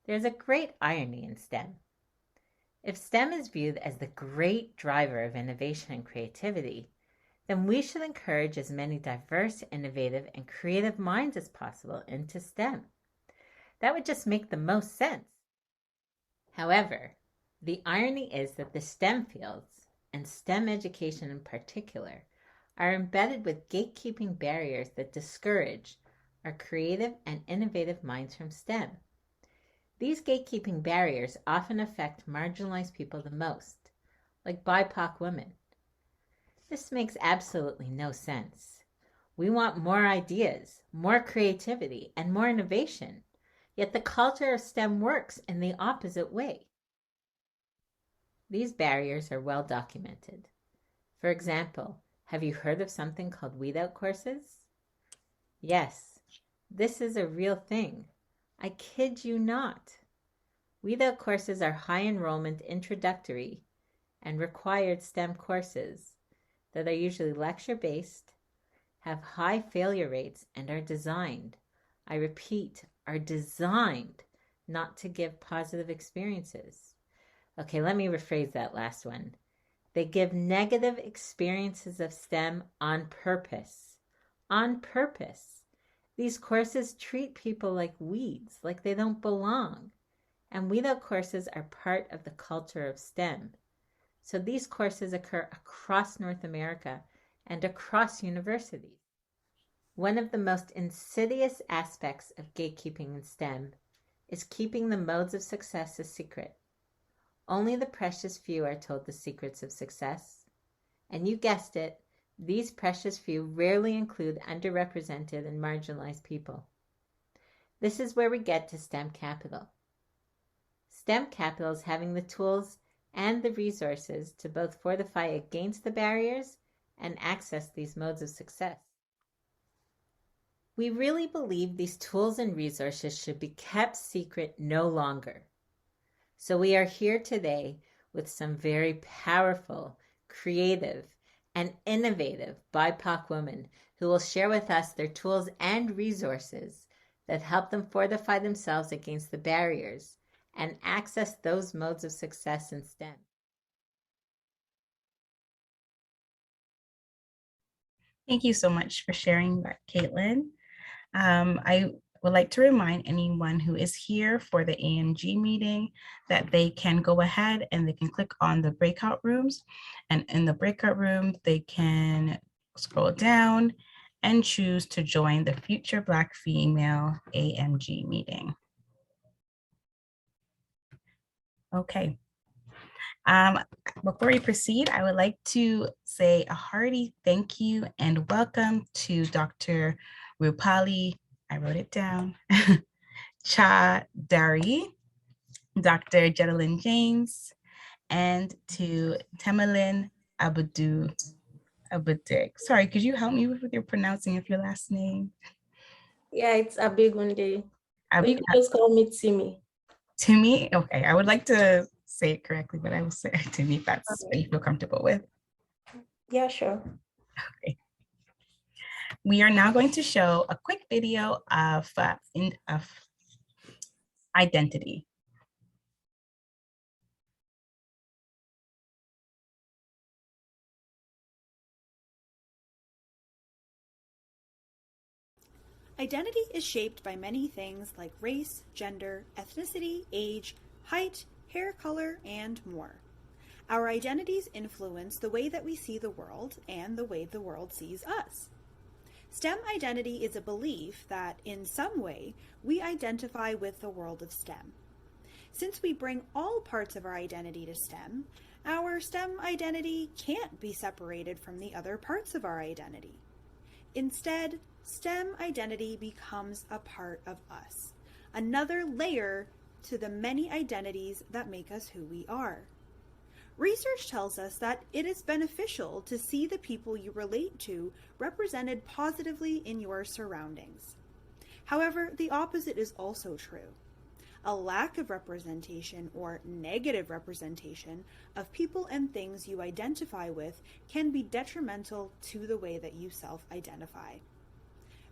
There's a great irony in STEM. If STEM is viewed as the great driver of innovation and creativity, then we should encourage as many diverse, innovative, and creative minds as possible into STEM. That would just make the most sense. However, the irony is that the STEM fields, and STEM education in particular, are embedded with gatekeeping barriers that discourage our creative and innovative minds from STEM. These gatekeeping barriers often affect marginalized people the most, like BIPOC women. This makes absolutely no sense. We want more ideas, more creativity, and more innovation, yet the culture of STEM works in the opposite way. These barriers are well documented. For example, have you heard of something called weed out courses? Yes, this is a real thing. I kid you not. Weed out courses are high enrollment introductory and required STEM courses that are usually lecture based, have high failure rates, and are designed, I repeat, are designed not to give positive experiences. Okay, let me rephrase that last one. They give negative experiences of STEM on purpose. On purpose. These courses treat people like weeds, like they don't belong. And weed out courses are part of the culture of STEM. So these courses occur across North America and across universities. One of the most insidious aspects of gatekeeping in STEM is keeping the modes of success a secret. Only the precious few are told the secrets of success. And you guessed it, these precious few rarely include underrepresented and marginalized people. This is where we get to STEM capital. STEM capital is having the tools and the resources to both fortify against the barriers and access these modes of success. We really believe these tools and resources should be kept secret no longer. So we are here today with some very powerful, creative, and innovative BIPOC women who will share with us their tools and resources that help them fortify themselves against the barriers and access those modes of success in STEM. Thank you so much for sharing that, Caitlin. I would like to remind anyone who is here for the AMG meeting that they can go ahead and they can click on the breakout rooms. And in the breakout room, they can scroll down and choose to join the Future Black Female AMG meeting. Okay. Before we proceed, I would like to say a hearty thank you and welcome to Dr. Rupali, I wrote it down, Chaudhary, Dr. Jennylynd James, and to Temelin Abudeg. Sorry, could you help me with your pronouncing of your last name? Yeah, it's Abegunde. But you can just call me Timmy. Timmy? Okay, I would like to say it correctly, but I will say Timmy if that's what you feel comfortable with. Yeah, sure. Okay. We are now going to show a quick video of identity. Identity is shaped by many things like race, gender, ethnicity, age, height, hair color, and more. Our identities influence the way that we see the world and the way the world sees us. STEM identity is a belief that, in some way, we identify with the world of STEM. Since we bring all parts of our identity to STEM, our STEM identity can't be separated from the other parts of our identity. Instead, STEM identity becomes a part of us, another layer to the many identities that make us who we are. Research tells us that it is beneficial to see the people you relate to represented positively in your surroundings. However, the opposite is also true. A lack of representation or negative representation of people and things you identify with can be detrimental to the way that you self-identify.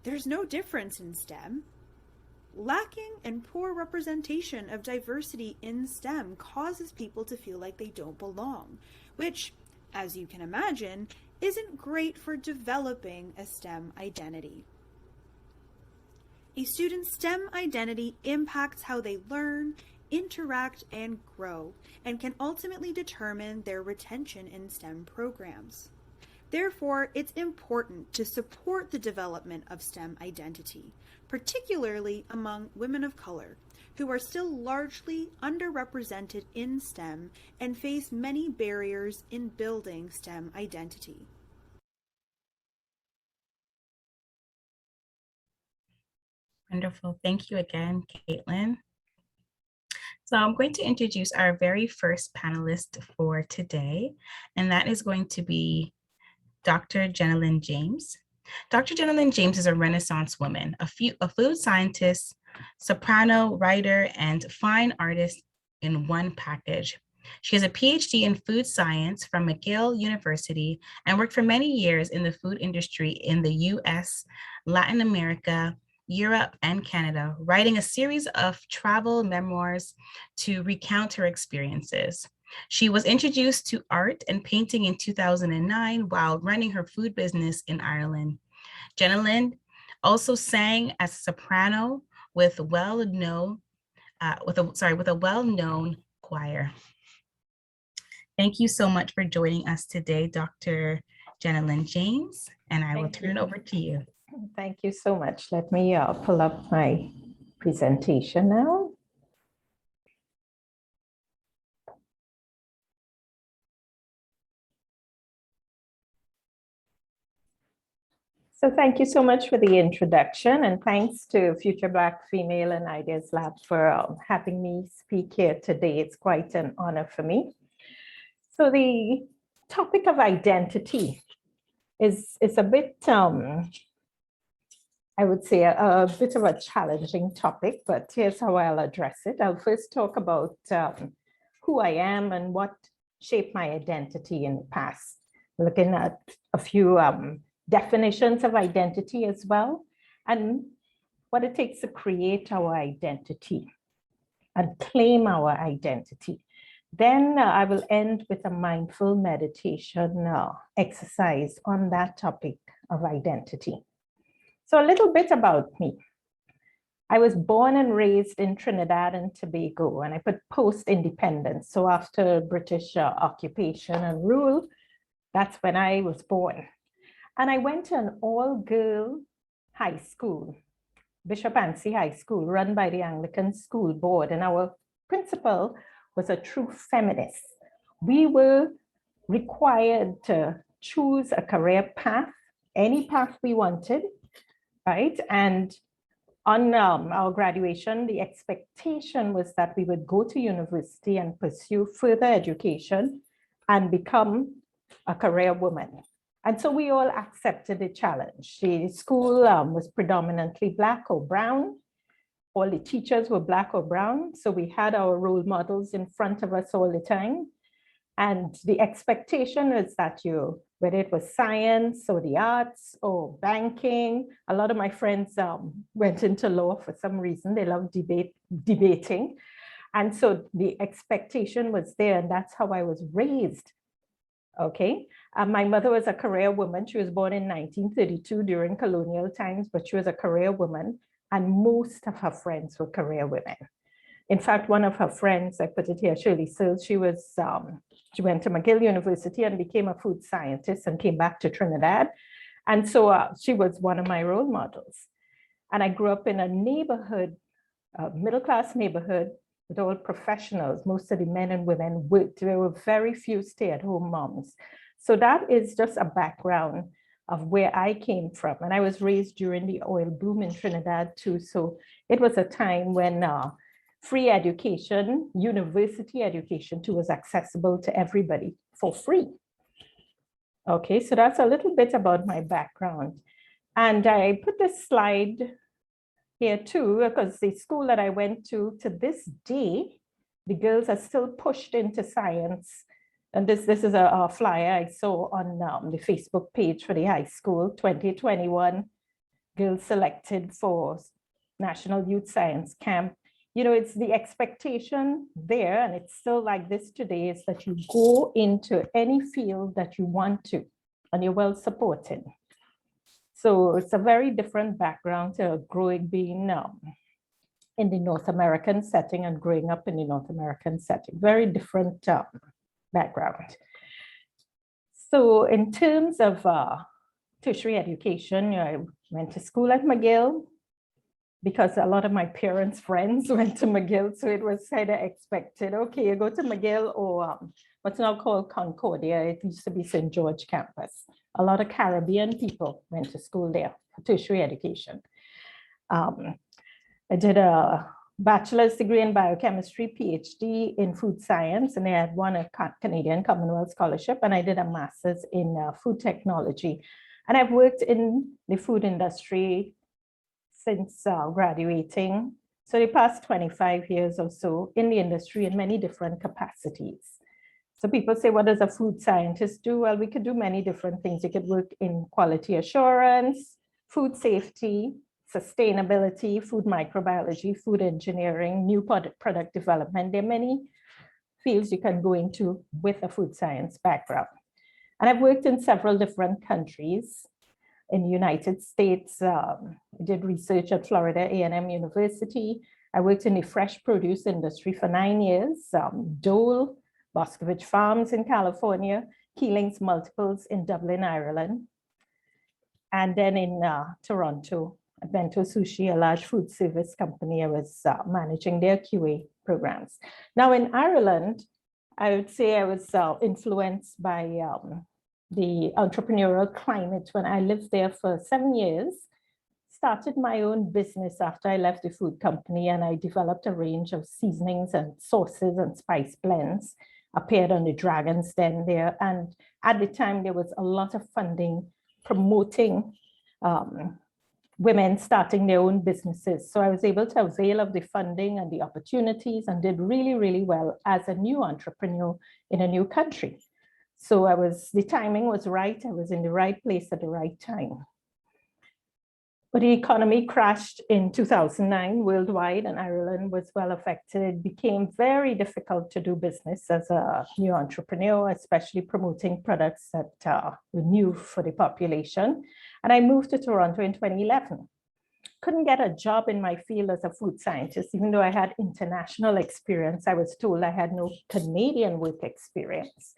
There's no difference in STEM. Lacking and poor representation of diversity in STEM causes people to feel like they don't belong, which, as you can imagine, isn't great for developing a STEM identity. A student's STEM identity impacts how they learn, interact, and grow, and can ultimately determine their retention in STEM programs. Therefore, it's important to support the development of STEM identity, particularly among women of color, who are still largely underrepresented in STEM and face many barriers in building STEM identity. Wonderful. Thank you again, Caitlin. So I'm going to introduce our very first panelist for today, and that is going to be Dr. Jennylynd James. Dr. Jennylynd James is a Renaissance woman, a food scientist, soprano, writer, and fine artist in one package. She has a PhD in food science from McGill University and worked for many years in the food industry in the US, Latin America, Europe, and Canada, writing a series of travel memoirs to recount her experiences. She was introduced to art and painting in 2009 while running her food business in Ireland. Jennylynd also sang as a soprano with a well-known choir. Thank you so much for joining us today, Dr. Jennylynd James, and I will turn it over to you. Thank you so much. Let me pull up my presentation now. So thank you so much for the introduction, and thanks to Future Black Female and Ideas Lab for having me speak here today. It's quite an honor for me. So the topic of identity is a bit, I would say, a bit of a challenging topic, but here's how I'll address it. I'll first talk about who I am and what shaped my identity in the past, looking at a few definitions of identity as well, and what it takes to create our identity and claim our identity. Then I will end with a mindful meditation exercise on that topic of identity. So a little bit about me. I was born and raised in Trinidad and Tobago, and I put post-independence. So after British occupation and rule, that's when I was born. And I went to an all-girl high school, Bishop Anstey High School, run by the Anglican School Board. And our principal was a true feminist. We were required to choose a career path, any path we wanted, right? And on our graduation, the expectation was that we would go to university and pursue further education and become a career woman. And so we all accepted the challenge. The school was predominantly Black or brown. All the teachers were Black or brown. So we had our role models in front of us all the time. And the expectation was that whether it was science or the arts or banking, a lot of my friends went into law for some reason. They love debating. And so the expectation was there, and that's how I was raised. Okay, my mother was a career woman. She was born in 1932 during colonial times, but she was a career woman, and most of her friends were career women. In fact, one of her friends, I put it here, Shirley Sills, she went to McGill University and became a food scientist and came back to Trinidad. And so she was one of my role models. And I grew up in a neighborhood, middle-class neighborhood with all professionals. Most of the men and women worked. There were very few stay-at-home moms. So that is just a background of where I came from. And I was raised during the oil boom in Trinidad too. So it was a time when free education, university education too, was accessible to everybody for free. Okay, so that's a little bit about my background. And I put this slide here too, because the school that I went to this day, the girls are still pushed into science. And this is a flyer I saw on the Facebook page for the high school, 2021, girls selected for National Youth Science Camp, you know, it's the expectation there, and it's still like this today, is that you go into any field that you want to, and you're well supported. So it's a very different background to being in the North American setting and growing up in the North American setting, very different background. So in terms of tertiary education, I went to school at McGill because a lot of my parents' friends went to McGill, so it was kind of expected. Okay, you go to McGill or what's now called Concordia. It used to be St. George campus. A lot of Caribbean people went to school there for tertiary education. I did a bachelor's degree in biochemistry, PhD in food science, and I had won a Canadian Commonwealth Scholarship, and I did a master's in food technology. And I've worked in the food industry since graduating. So the past 25 years or so in the industry in many different capacities. So people say, what does a food scientist do? Well, we could do many different things. You could work in quality assurance, food safety, sustainability, food microbiology, food engineering, new product development. There are many fields you can go into with a food science background. And I've worked in several different countries. In the United States, I did research at Florida A&M University. I worked in the fresh produce industry for 9 years, Dole, Boscovich Farms in California, Keeling's Multiples in Dublin, Ireland. And then in Toronto, at Bento Sushi, a large food service company, I was managing their QA programs. Now in Ireland, I would say I was influenced by the entrepreneurial climate when I lived there for 7 years, started my own business after I left the food company, and I developed a range of seasonings and sauces and spice blends, appeared on the Dragon's Den there. And at the time, there was a lot of funding promoting women starting their own businesses. So I was able to avail of the funding and the opportunities and did really, really well as a new entrepreneur in a new country. So the timing was right. I was in the right place at the right time. But the economy crashed in 2009 worldwide, and Ireland was well affected. It became very difficult to do business as a new entrepreneur, especially promoting products that were new for the population. And I moved to Toronto in 2011. Couldn't get a job in my field as a food scientist, even though I had international experience. I was told I had no Canadian work experience.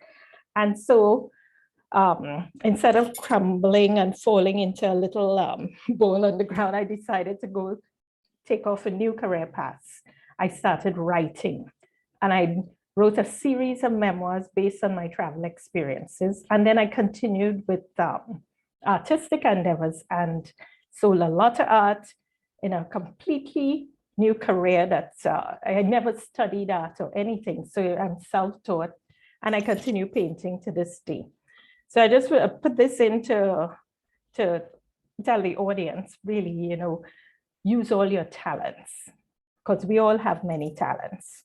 And so instead of crumbling and falling into a little bowl on the ground, I decided to go take off a new career path. I started writing, and I wrote a series of memoirs based on my travel experiences. And then I continued with artistic endeavors and sold a lot of art in a completely new career that I never studied art or anything. So I'm self-taught, and I continue painting to this day. So I just put this in to tell the audience, really, you know, use all your talents, because we all have many talents.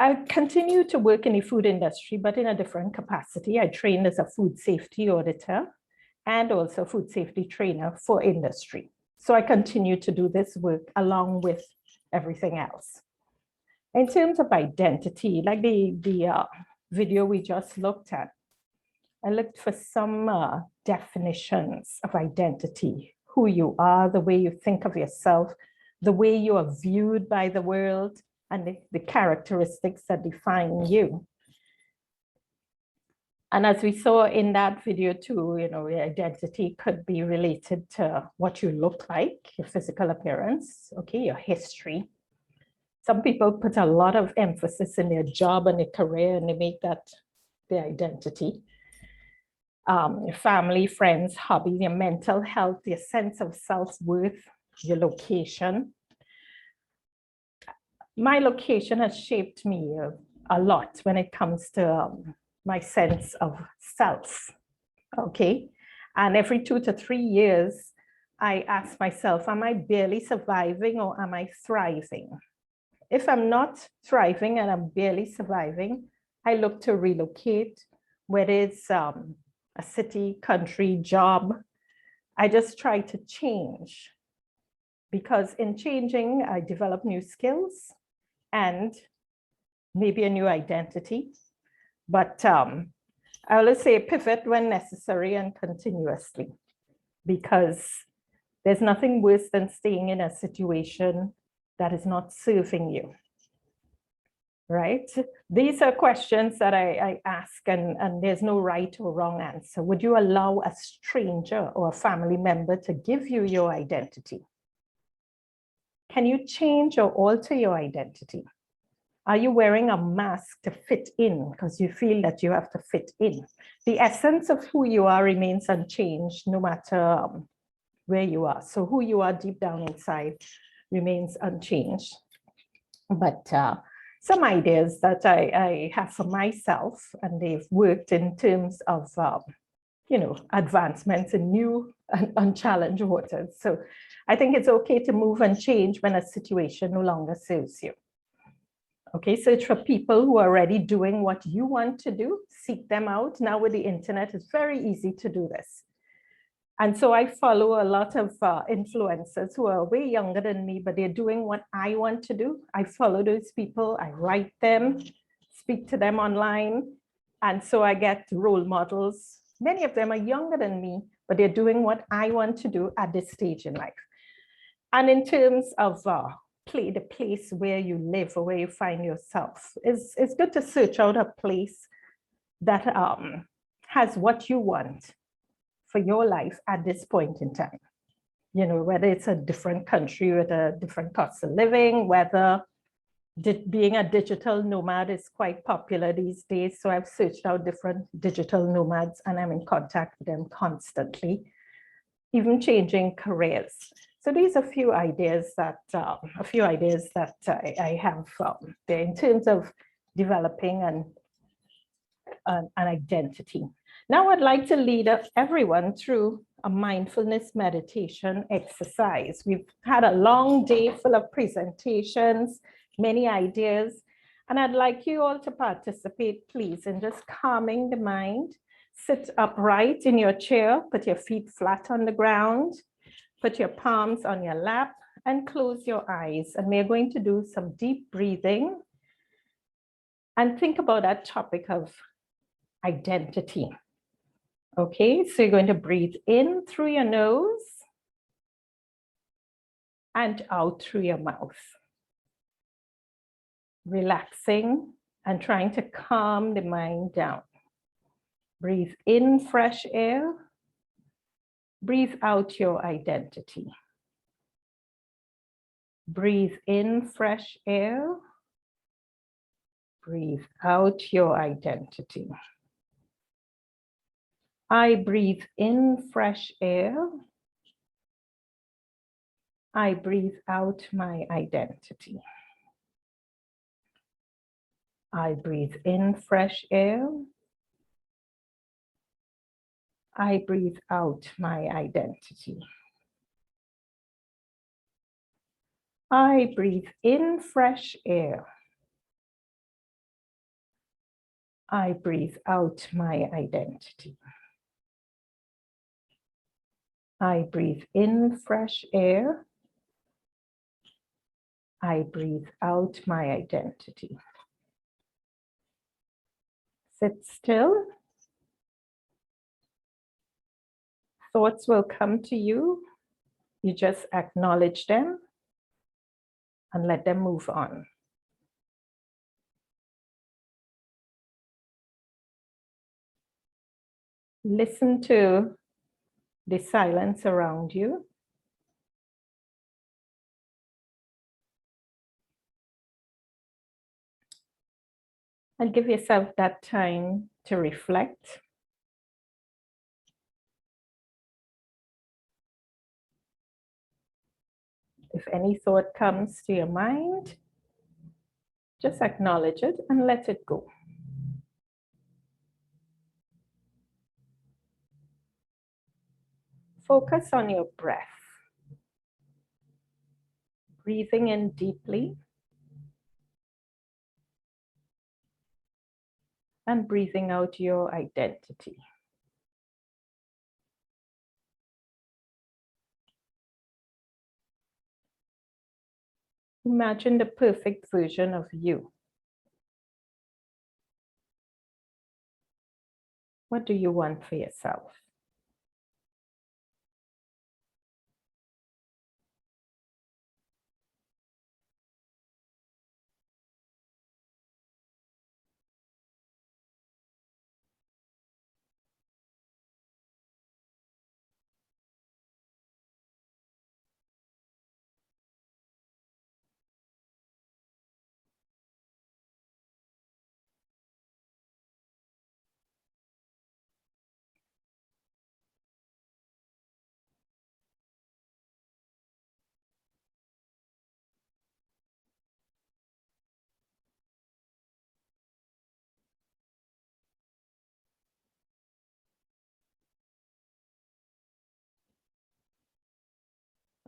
I continue to work in the food industry, but in a different capacity. I trained as a food safety auditor and also food safety trainer for industry. So I continue to do this work along with everything else. In terms of identity, like the video we just looked at, I looked for some definitions of identity, who you are, the way you think of yourself, the way you are viewed by the world, and the characteristics that define you. And as we saw in that video too, you know, your identity could be related to what you look like, your physical appearance, okay, your history. Some people put a lot of emphasis in their job and their career, and they make that their identity. Your family, friends, hobbies, your mental health, your sense of self-worth, your location. My location has shaped me a lot when it comes to my sense of self, okay? And every 2 to 3 years, I ask myself, am I barely surviving or am I thriving? If I'm not thriving and I'm barely surviving, I look to relocate, whether it's a city, country, job. I just try to change because in changing, I develop new skills and maybe a new identity. But I always say pivot when necessary and continuously, because there's nothing worse than staying in a situation that is not serving you, right? These are questions that I ask, and there's no right or wrong answer. Would you allow a stranger or a family member to give you your identity? Can you change or alter your identity? Are you wearing a mask to fit in because you feel that you have to fit in? The essence of who you are remains unchanged no matter where you are. So who you are deep down inside remains unchanged. But some ideas that I have for myself, and they've worked in terms of advancements in new and unchallenged waters. So I think it's okay to move and change when a situation no longer serves you. Okay, search for people who are already doing what you want to do, seek them out. Now with the internet, it's very easy to do this. And so I follow a lot of influencers who are way younger than me, but they're doing what I want to do. I follow those people, I write them, speak to them online. And so I get role models. Many of them are younger than me, but they're doing what I want to do at this stage in life. And in terms of the place where you live or where you find yourself, it's good to search out a place that has what you want for your life at this point in time. You know, whether it's a different country with a different cost of living, whether being a digital nomad is quite popular these days. So I've searched out different digital nomads and I'm in contact with them constantly, even changing careers. So these are a few ideas that I have there in terms of developing an identity. Now I'd like to lead everyone through a mindfulness meditation exercise. We've had a long day full of presentations, many ideas, and I'd like you all to participate, please, in just calming the mind. Sit upright in your chair, put your feet flat on the ground, put your palms on your lap and close your eyes. And we're going to do some deep breathing and think about that topic of identity. Okay, so you're going to breathe in through your nose and out through your mouth. Relaxing and trying to calm the mind down. Breathe in fresh air. Breathe out your identity. Breathe in fresh air. Breathe out your identity. I breathe in fresh air. I breathe out my identity. I breathe in fresh air. I breathe out my identity. I breathe in fresh air. I breathe out my identity. I breathe in fresh air. I breathe out my identity. Sit still. Thoughts will come to you. You just acknowledge them and let them move on. Listen to the silence around you. And give yourself that time to reflect. If any thought comes to your mind, just acknowledge it and let it go. Focus on your breath. Breathing in deeply and breathing out your identity. Imagine the perfect version of you. What do you want for yourself?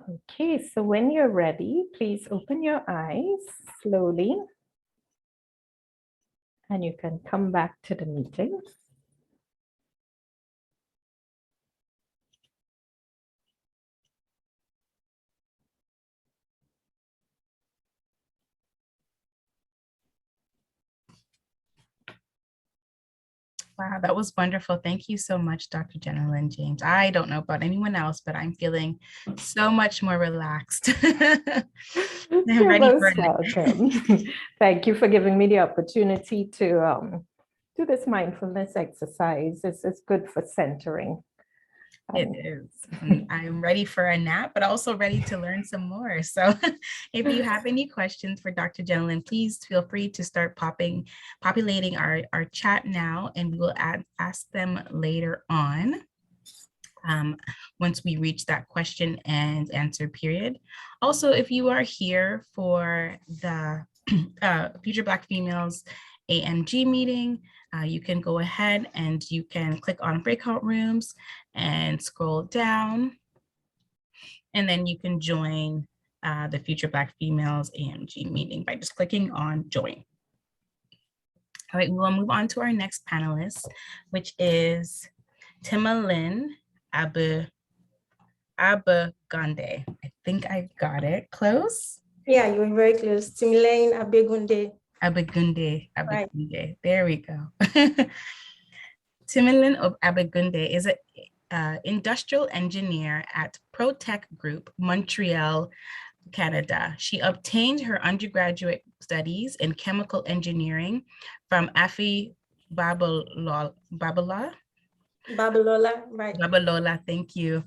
Okay, so when you're ready, please open your eyes slowly. And you can come back to the meeting. Wow, that was wonderful. Thank you so much, Dr. Jennylynd James. I don't know about anyone else, but I'm feeling so much more relaxed. You're ready for most welcome. Thank you for giving me the opportunity to do this mindfulness exercise. It's good for centering. It is. I'm ready for a nap, but also ready to learn some more. So if you have any questions for Dr. Jennylynd, please feel free to start populating our chat now, and we will ask them later on once we reach that question and answer period. Also, if you are here for the Future Black Females AMG meeting, you can go ahead and you can click on breakout rooms and scroll down. And then you can join the Future Black Females AMG meeting by just clicking on join. All right, we'll move on to our next panelist, which is Jennylynd Abegunde. I think I got it close. Yeah, you were very close. Jennylynd Abegunde. Abegunde. Right. There we go. Jennylynd Abegunde is an industrial engineer at ProTech Group, Montreal, Canada. She obtained her undergraduate studies in chemical engineering from Afi Babalola, right. Babalola, thank you,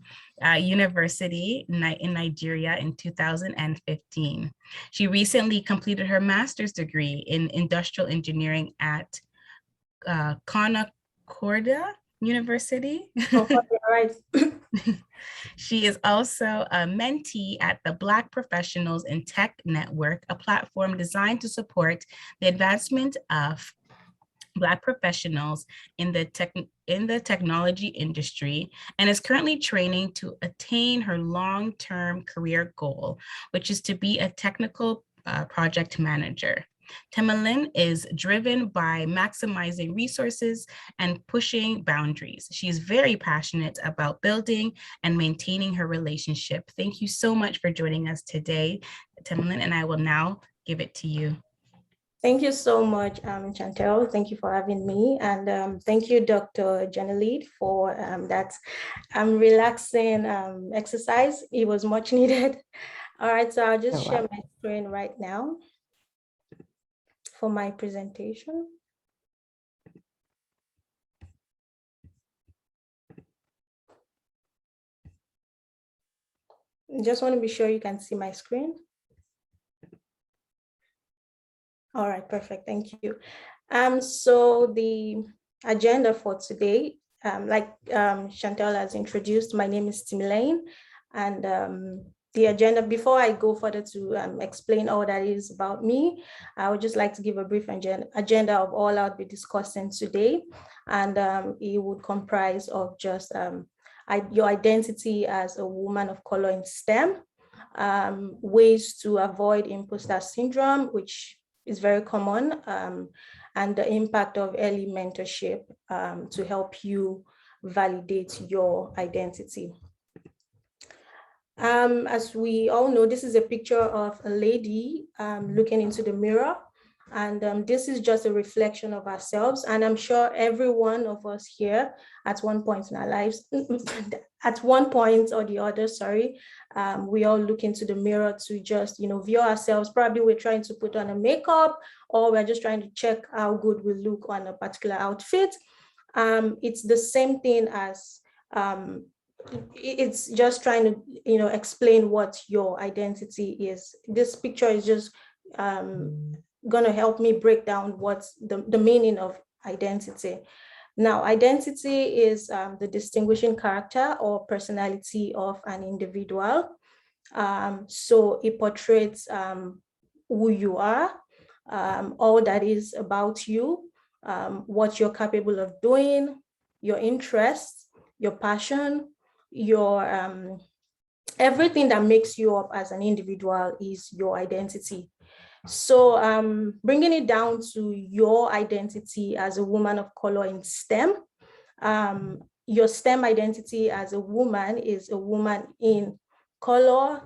University in Nigeria in 2015. She recently completed her master's degree in industrial engineering at Concordia University. Right. She is also a mentee at the Black Professionals in Tech Network, a platform designed to support the advancement of Black professionals in the technology industry, and is currently training to attain her long-term career goal, which is to be a technical project manager. Jennylynd is driven by maximizing resources and pushing boundaries. She is very passionate about building and maintaining her relationship. Thank you so much for joining us today, Jennylynd, and I will now give it to you. Thank you so much, Chantel. Thank you for having me. And thank you, Dr. Jennylynd, for that relaxing exercise. It was much needed. All right, so I'll just share my screen right now for my presentation. Just want to be sure you can see my screen. All right, perfect, thank you. So the agenda for today, like Chantel has introduced, my name is Jennylynd, and the agenda, before I go further to explain all that is about me, I would just like to give a brief agenda of all I'll be discussing today. And it would comprise of just your identity as a woman of color in STEM, ways to avoid imposter syndrome, which is very common, and the impact of early mentorship to help you validate your identity. As we all know, this is a picture of a lady looking into the mirror. And this is just a reflection of ourselves. And I'm sure every one of us here at one point in our lives, at one point or the other, we all look into the mirror to just, view ourselves. Probably we're trying to put on a makeup, or we're just trying to check how good we look on a particular outfit. It's the same thing as, it's just trying to, explain what your identity is. This picture is just going to help me break down what's the meaning of identity. Now, identity is the distinguishing character or personality of an individual. So it portrays who you are, all that is about you, what you're capable of doing, your interests, your passion, your everything that makes you up as an individual is your identity. So bringing it down to your identity as a woman of color in STEM, your STEM identity as a woman is a woman in color,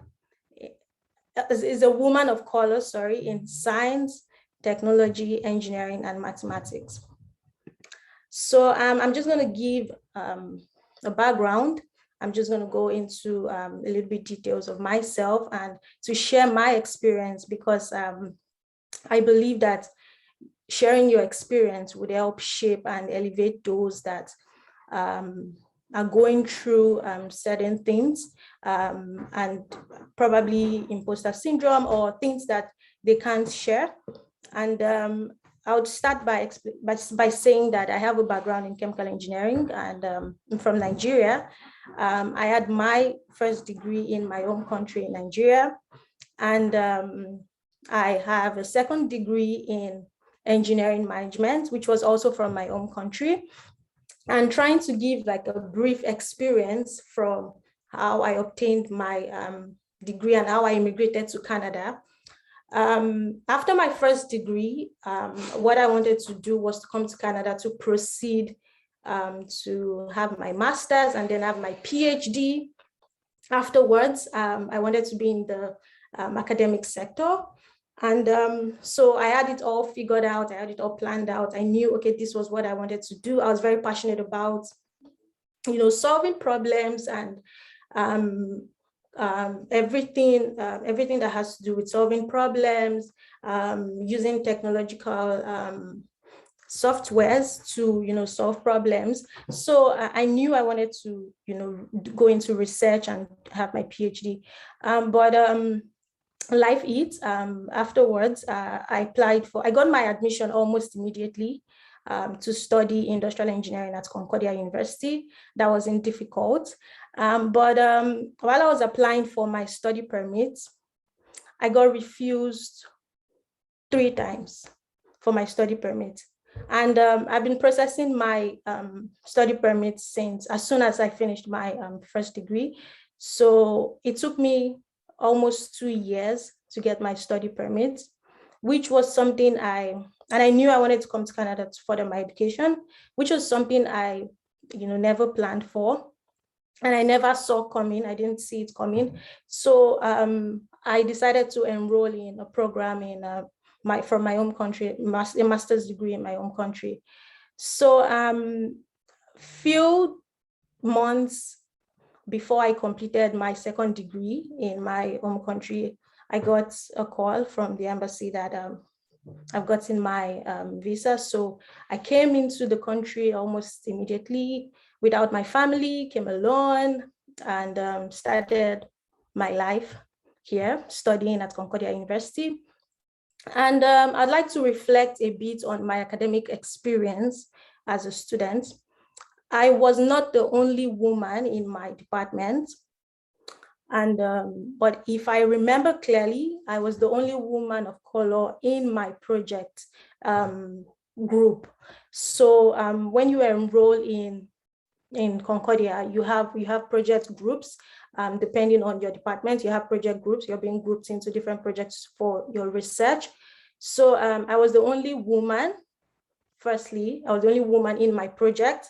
is a woman of color, in science, technology, engineering, and mathematics. So I'm just going to give a background. I'm just going to go into a little bit details of myself and to share my experience, because I believe that sharing your experience would help shape and elevate those that are going through certain things and probably imposter syndrome or things that they can't share. And I would start by saying that I have a background in chemical engineering, and I'm from Nigeria. I had my first degree in my home country in Nigeria, and I have a second degree in engineering management, which was also from my home country. And trying to give like a brief experience from how I obtained my degree and how I immigrated to Canada. After my first degree, what I wanted to do was to come to Canada to proceed to have my master's and then have my PhD. Afterwards, I wanted to be in the academic sector. And so I had it all figured out. I had it all planned out. I knew, okay, this was what I wanted to do. I was very passionate about, solving problems and everything that has to do with solving problems, using technological softwares to, solve problems. So I knew I wanted to, go into research and have my PhD. But life eats. Afterwards, I got my admission almost immediately to study industrial engineering at Concordia University. That wasn't difficult. But while I was applying for my study permits, I got refused 3 times for my study permit. And I've been processing my study permits since as soon as I finished my first degree. So it took me almost 2 years to get my study permit, which was something and I knew I wanted to come to Canada to further my education, which was something I, never planned for. And I never saw coming. I didn't see it coming. So I decided to enroll in a program in from my home country, a master's degree in my home country. So few months before I completed my second degree in my home country, I got a call from the embassy that I've gotten my visa. So I came into the country almost immediately without my family, came alone, and started my life here, studying at Concordia University. And I'd like to reflect a bit on my academic experience as a student. I was not the only woman in my department. But if I remember clearly, I was the only woman of color in my project group. So when you enroll in Concordia, you have project groups. Depending on your department, you have project groups. You're being grouped into different projects for your research. So I was the only woman. Firstly, I was the only woman in my project,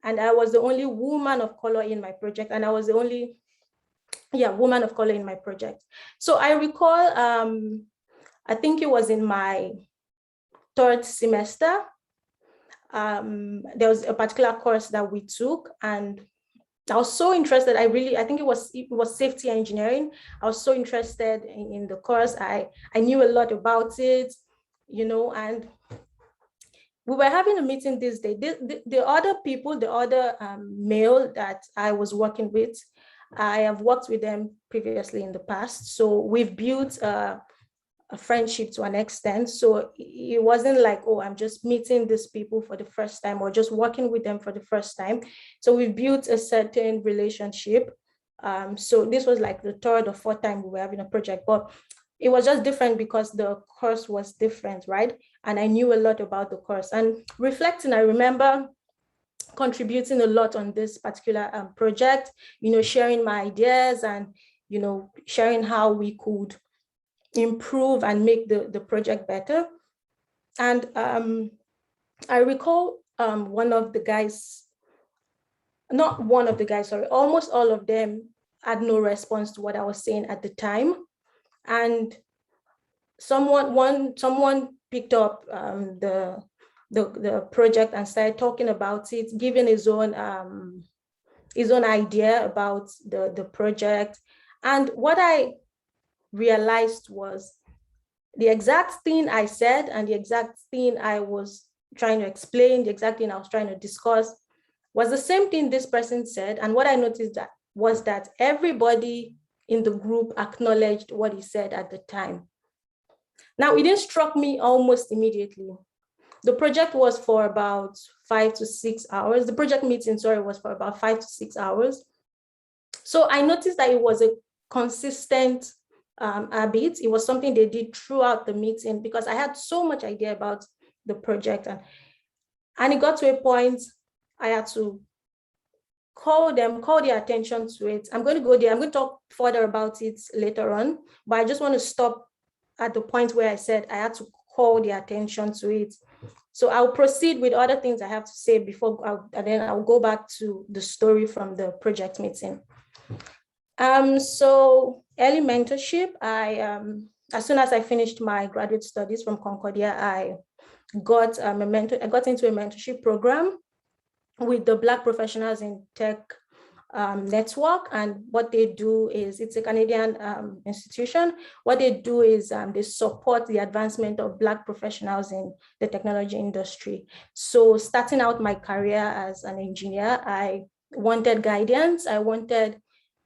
and I was the only woman of color in my project, and I was the only woman of color in my project. So I recall, I think it was in my third semester, there was a particular course that we took, and I was so interested. I think it was safety engineering. I was so interested in the course. I knew a lot about it, and we were having a meeting this day. The other people, the other male that I was working with, I have worked with them previously in the past. So we've built a friendship to an extent. So it wasn't like, oh, I'm just meeting these people for the first time or just working with them for the first time. So we've built a certain relationship. So this was like the third or fourth time we were having a project, but it was just different because the course was different, right? And I knew a lot about the course. And reflecting, I remember contributing a lot on this particular project, sharing my ideas and, sharing how we could improve and make the project better. And I recall one of the guys, not one of the guys, sorry, almost all of them had no response to what I was saying at the time. And someone picked up the project and started talking about it, giving his own idea about the project. And what I realized was the exact thing I said and the exact thing I was trying to explain, the exact thing I was trying to discuss was the same thing this person said. And what I noticed was that everybody in the group acknowledged what he said at the time. Now, it didn't struck me almost immediately. The project was for about 5 to 6 hours. The project meeting, sorry, was for about 5 to 6 hours. So I noticed that it was a consistent habit. It was something they did throughout the meeting because I had so much idea about the project. And it got to a point I had to call their attention to it. I'm going to go there. I'm going to talk further about it later on, but I just want to stop at the point where I said I had to call their attention to it. So I'll proceed with other things I have to say and then I'll go back to the story from the project meeting. So early mentorship, as soon as I finished my graduate studies from Concordia, I got into a mentorship program with the Black Professionals in Tech network. And what they do is, it's a Canadian institution. What they do is they support the advancement of Black professionals in the technology industry. So starting out my career as an engineer, I wanted guidance. I wanted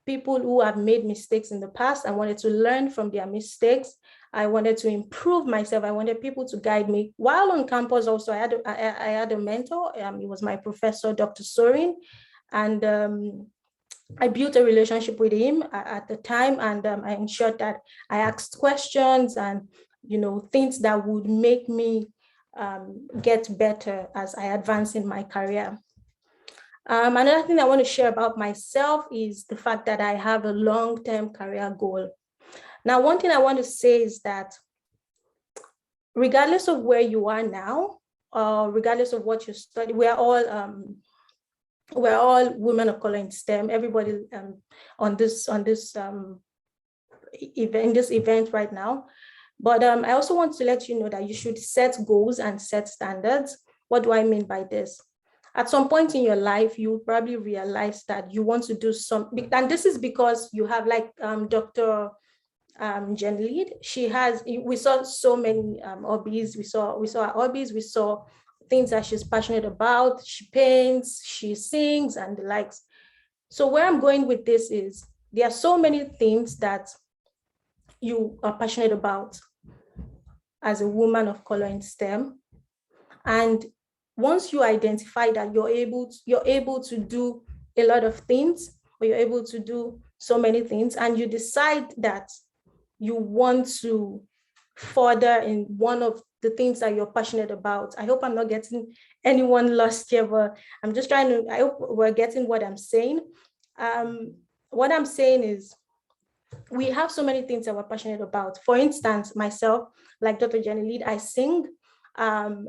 people who have made mistakes in the past. I wanted to learn from their mistakes. I wanted to improve myself. I wanted people to guide me. While on campus also, I had a mentor. It was my professor, Dr. Sorin. And I built a relationship with him at the time, and I ensured that I asked questions and, things that would make me get better as I advance in my career. Another thing I want to share about myself is the fact that I have a long-term career goal. Now, one thing I want to say is that regardless of where you are now, or regardless of what you study, we're all women of color in STEM. Everybody on this event right now. But I also want to let you know that you should set goals and set standards. What do I mean by this? At some point in your life, you probably realize that you want to do something, and this is because you have, like Dr. Jennylynd. We saw so many hobbies. We saw her hobbies. We saw things that she's passionate about. She paints, she sings, and the likes. So where I'm going with this is, there are so many things that you are passionate about as a woman of color in STEM. And once you identify that you're able to do a lot of things, or you're able to do so many things, and you decide that you want to further in one of the things that you're passionate about. I hope I'm not getting anyone lost here, but I'm just I hope we're getting what I'm saying. What I'm saying is, we have so many things that we're passionate about. For instance, myself, like Dr. Jennylynd, I sing. I'm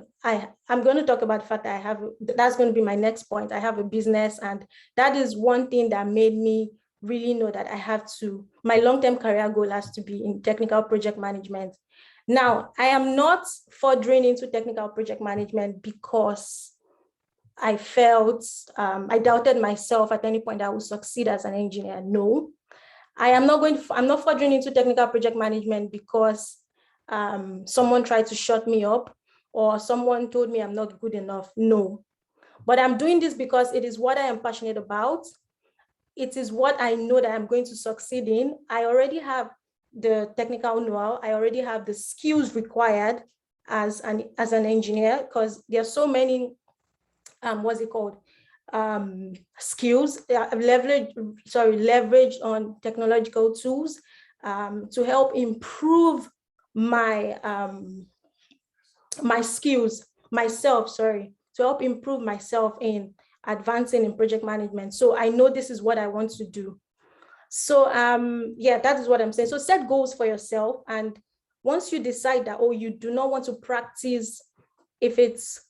going to talk about the fact that that's going to be my next point. I have a business, and that is one thing that made me really know that I have to, my long-term career goal has to be in technical project management. Now, I am not furthering into technical project management because I felt, I doubted myself at any point that I would succeed as an engineer. No, I'm not furthering into technical project management because someone tried to shut me up or someone told me I'm not good enough. No, but I'm doing this because it is what I am passionate about. It is what I know that I'm going to succeed in. I already have the technical know-how. I already have the skills required as an engineer, because there are so many, skills, leverage on technological tools to help improve my skills, to help improve myself in advancing in project management. So I know this is what I want to do. So yeah, that is what I'm saying. So set goals for yourself. And once you decide that, oh, you do not want to practice, if it's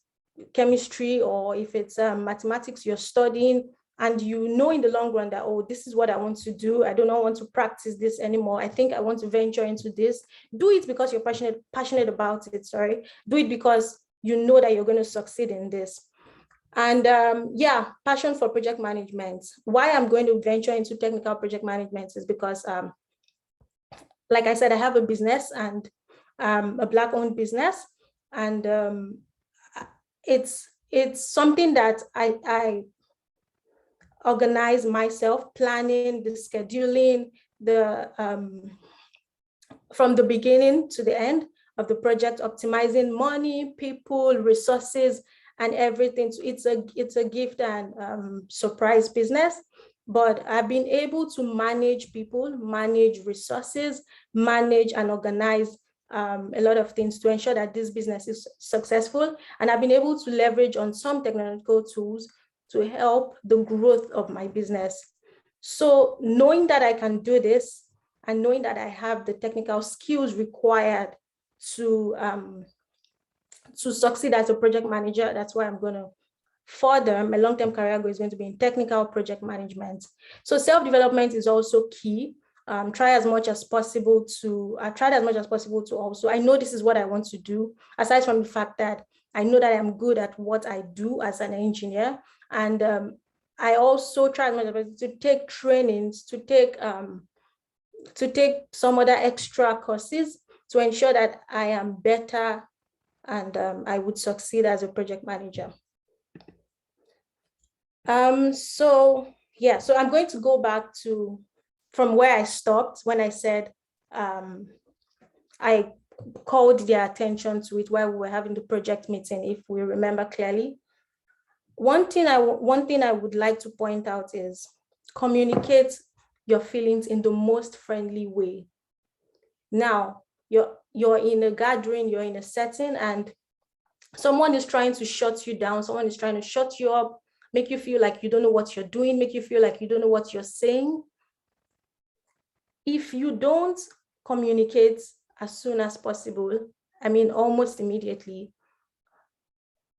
chemistry or if it's mathematics you're studying, and you know in the long run that, oh, this is what I want to do, I do not want to practice this anymore, I think I want to venture into this, do it because you're passionate about it, do it because you know that you're going to succeed in this. And yeah, passion for project management. Why I'm going to venture into technical project management is because, like I said, I have a business, and a Black-owned business, and it's something that I organize myself, planning, the scheduling, the from the beginning to the end of the project, optimizing money, people, resources, and everything. So it's a gift and surprise business, but I've been able to manage people, manage resources, manage and organize a lot of things to ensure that this business is successful. And I've been able to leverage on some technological tools to help the growth of my business. So knowing that I can do this, and knowing that I have the technical skills required to succeed as a project manager, that's why I'm going to further, my long-term career goal is going to be in technical project management. So self-development is also key. Try as much as possible to also, I know this is what I want to do, aside from the fact that I know that I'm good at what I do as an engineer. And I also try as much as possible to take trainings, to take some other extra courses to ensure that I am better and I would succeed as a project manager. So yeah, so I'm going to go back to from where I stopped when I said I called their attention to it while we were having the project meeting, if we remember clearly. One thing I would like to point out is communicate your feelings in the most friendly way. Now, you're in a gathering, you're in a setting, and someone is trying to shut you down, someone is trying to shut you up, make you feel like you don't know what you're doing, make you feel like you don't know what you're saying. If you don't communicate as soon as possible, I mean, almost immediately,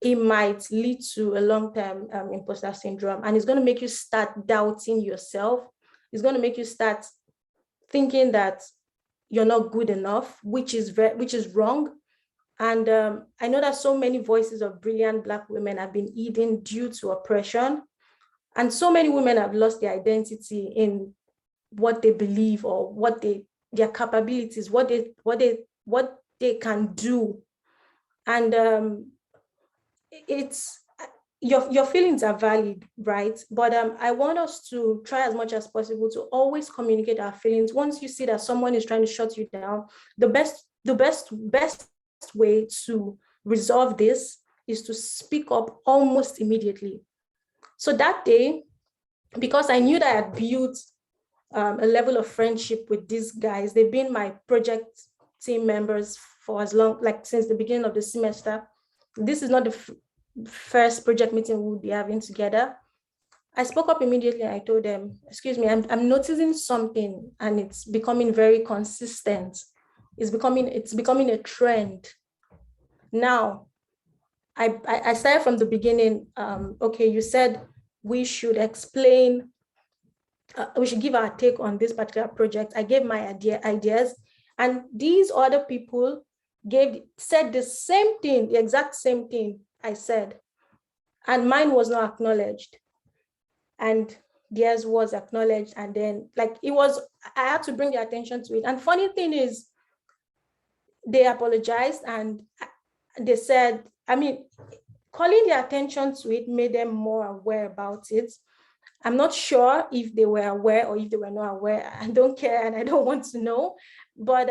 it might lead to a long-term imposter syndrome, and it's going to make you start doubting yourself. It's going to make you start thinking that you're not good enough, which is wrong. And I know that so many voices of brilliant Black women have been hidden due to oppression. And so many women have lost their identity in what they believe or their capabilities, what they can do. And it's your feelings are valid, right? But I want us to try as much as possible to always communicate our feelings. Once you see that someone is trying to shut you down, the best way to resolve this is to speak up almost immediately. So that day, because I knew that I had built a level of friendship with these guys, they've been my project team members for as long, like since the beginning of the semester. This is not the first project meeting we'll be having together. I spoke up immediately. I told them, excuse me, I'm noticing something, and it's becoming very consistent. It's becoming a trend. Now, I started from the beginning. Okay, you said we should explain we should give our take on this particular project. I gave my ideas, and these other people said the same thing, the exact same thing I said, and mine was not acknowledged, and theirs was acknowledged. And then I had to bring their attention to it. And funny thing is, they apologized and they said, calling their attention to it made them more aware about it. I'm not sure if they were aware or if they were not aware. I don't care and I don't want to know. But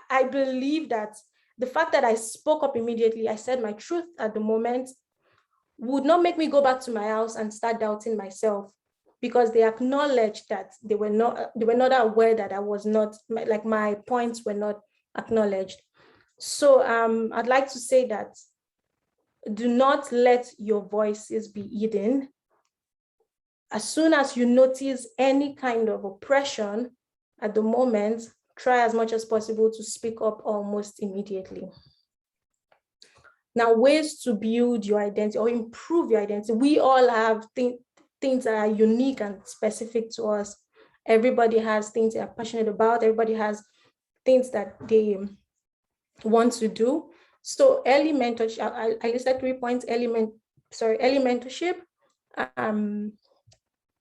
I believe that the fact that I spoke up immediately, I said my truth at the moment, would not make me go back to my house and start doubting myself, because they acknowledged that they were not aware that I was not, my points were not acknowledged. So I'd like to say that do not let your voices be hidden. As soon as you notice any kind of oppression at the moment, try as much as possible to speak up almost immediately. Now, ways to build your identity or improve your identity. We all have things that are unique and specific to us. Everybody has things they are passionate about. Everybody has things that they want to do. So early mentorship, I listed 3 points, early mentorship.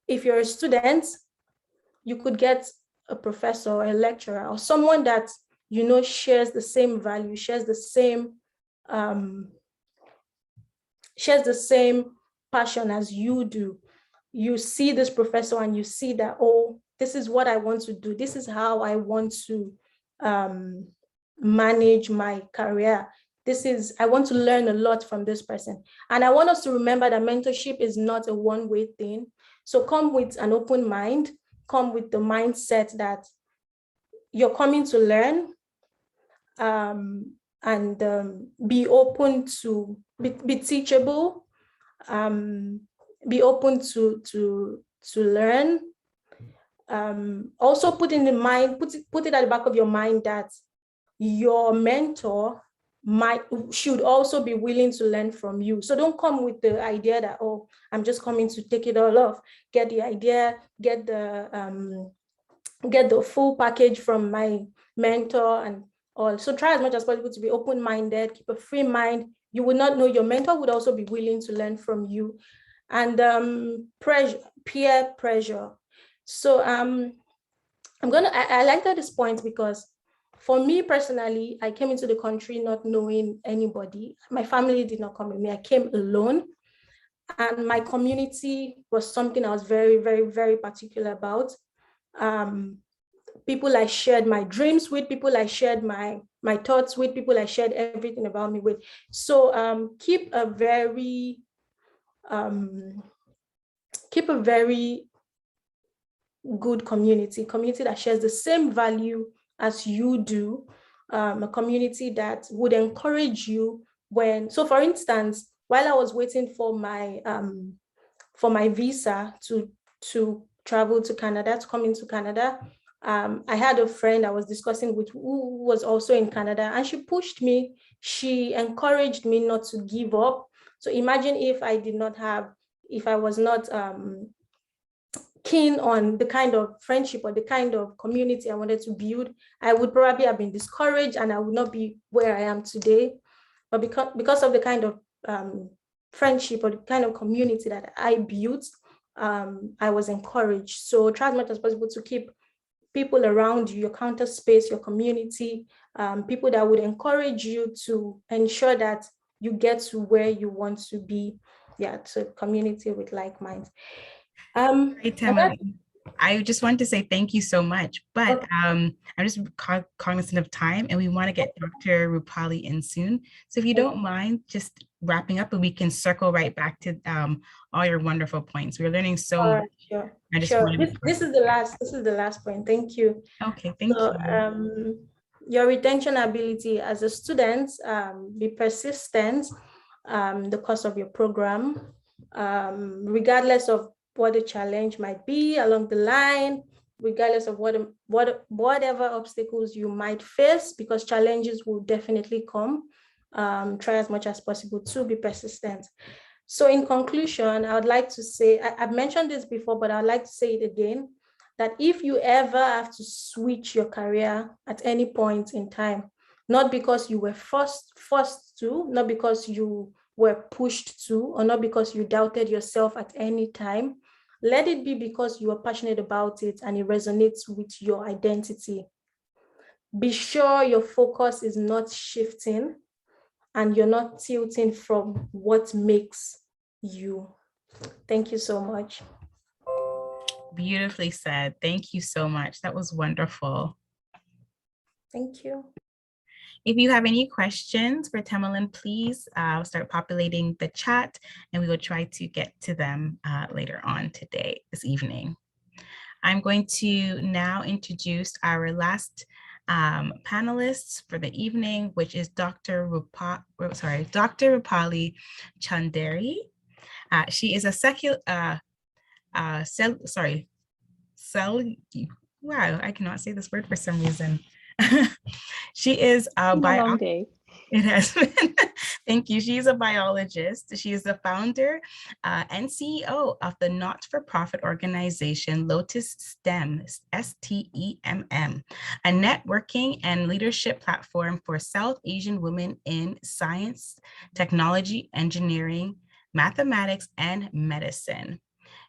If you're a student, you could get a professor or a lecturer or someone that shares the same value, shares the same passion as you do. You see this professor and you see that, oh, this is what I want to do. This is how I want to manage my career. I want to learn a lot from this person. And I want us to remember that mentorship is not a one-way thing. So come with an open mind, come with the mindset that you're coming to learn, and be open to be teachable, be open to learn. Also put it at the back of your mind that your mentor should also be willing to learn from you. So don't come with the idea that, oh, I'm just coming to take it all off. Get the idea, get the full package from my mentor and all. So try as much as possible to be open-minded, keep a free mind. You would not know, your mentor would also be willing to learn from you. And peer pressure. So I like that this point, because for me personally, I came into the country not knowing anybody. My family did not come with me. I came alone. And my community was something I was very, very, very particular about. People I shared my dreams with, people I shared my thoughts with, people I shared everything about me with. So keep a very good community that shares the same value as you do, a community that would encourage you so for instance, while I was waiting for my visa to travel to Canada, to come into Canada, I had a friend I was discussing with who was also in Canada, and she pushed me, she encouraged me not to give up. So imagine if I was not keen on the kind of friendship or the kind of community I wanted to build, I would probably have been discouraged and I would not be where I am today. But because of the kind of friendship or the kind of community that I built, I was encouraged. So try as much as possible to keep people around you, your counter space, your community, people that would encourage you to ensure that you get to where you want to be. Yeah, to a community with like minds. Great, Tamara. I just want to say thank you so much, but I'm just cognizant of time and we want to get Dr. Rupali in soon. So if you don't mind just wrapping up, and we can circle right back to all your wonderful points. We're learning so much. Sure. I just This is the last point. Thank you. Okay, thank you. Your retention ability as a student, be persistent, the course of your program, regardless of what the challenge might be along the line, regardless of whatever obstacles you might face, because challenges will definitely come. Try as much as possible to be persistent. So in conclusion, I would like to say, I've mentioned this before, but I'd like to say it again, that if you ever have to switch your career at any point in time, not because you were forced to, not because you were pushed to, or not because you doubted yourself at any time, let it be because you are passionate about it and it resonates with your identity. Be sure your focus is not shifting and you're not tilting from what makes you. Thank you so much. Beautifully said. Thank you so much. That was wonderful. Thank you. If you have any questions for Jennylynd, please start populating the chat and we will try to get to them later on today, this evening. I'm going to now introduce our last panelists for the evening, which is Dr. Rupali Chanderi. She is a wow, I cannot say this word for some reason. She is a long day. It has been. Thank you. She is a biologist. She is the founder and CEO of the not-for-profit organization Lotus STEM, STEMM, a networking and leadership platform for South Asian women in science, technology, engineering, mathematics, and medicine.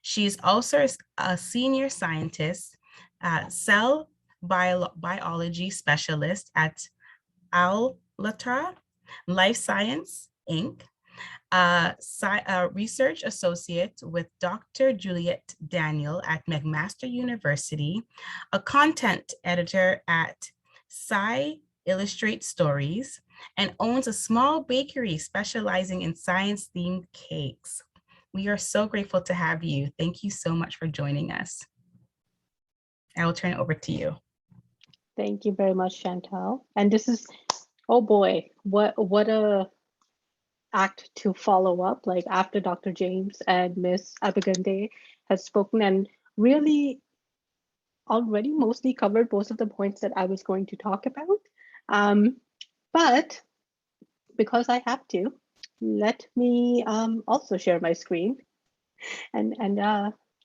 She is also a senior scientist, cell biology specialist at Al-Latra Life Science, Inc., research associate with Dr. Juliet Daniel at McMaster University, a content editor at Sci Illustrate Stories, and owns a small bakery specializing in science-themed cakes. We are so grateful to have you. Thank you so much for joining us. I will turn it over to you. Thank you very much, Chantal. And this is, oh boy, what a act to follow up, like after Dr. James and Miss Abigande has spoken and really already mostly covered most of the points that I was going to talk about. But because I have to, let me also share my screen. And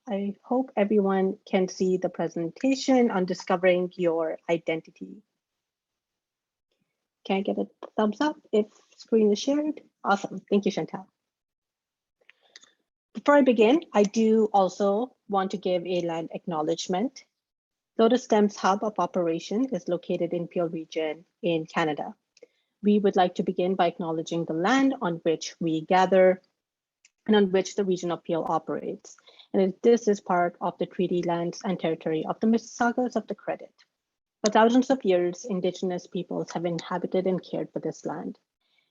I hope everyone can see the presentation on discovering your identity. Can I get a thumbs up if screen is shared? Awesome, thank you, Chantal. Before I begin, I do also want to give a land acknowledgement. Lotus STEM's hub of operation is located in Peel Region in Canada. We would like to begin by acknowledging the land on which we gather and on which the region of Peel operates. And this is part of the treaty lands and territory of the Mississaugas of the Credit. For thousands of years, Indigenous peoples have inhabited and cared for this land.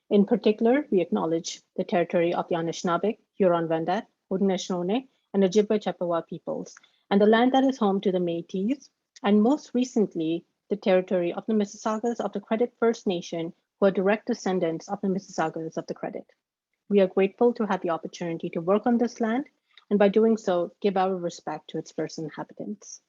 In particular, we acknowledge the territory of the Anishinaabe, Huron-Wendat, Haudenosaunee, and Ojibwa-Chippewa peoples, and the land that is home to the Métis, and most recently, the territory of the Mississaugas of the Credit First Nation, who are direct descendants of the Mississaugas of the Credit. We are grateful to have the opportunity to work on this land, and by doing so, give our respect to its first inhabitants.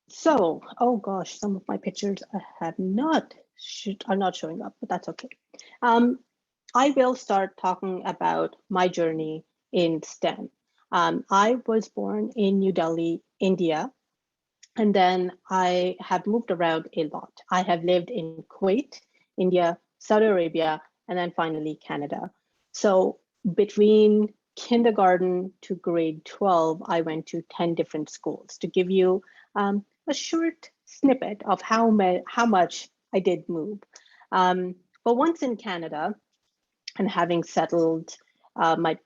So, oh gosh, some of my pictures are not showing up, but that's okay. I will start talking about my journey in STEM. I was born in New Delhi, India, and then I have moved around a lot. I have lived in Kuwait, India, Saudi Arabia, and then finally Canada. So between kindergarten to grade 12, I went to 10 different schools to give you a short snippet of how much I did move. But once in Canada and having settled, my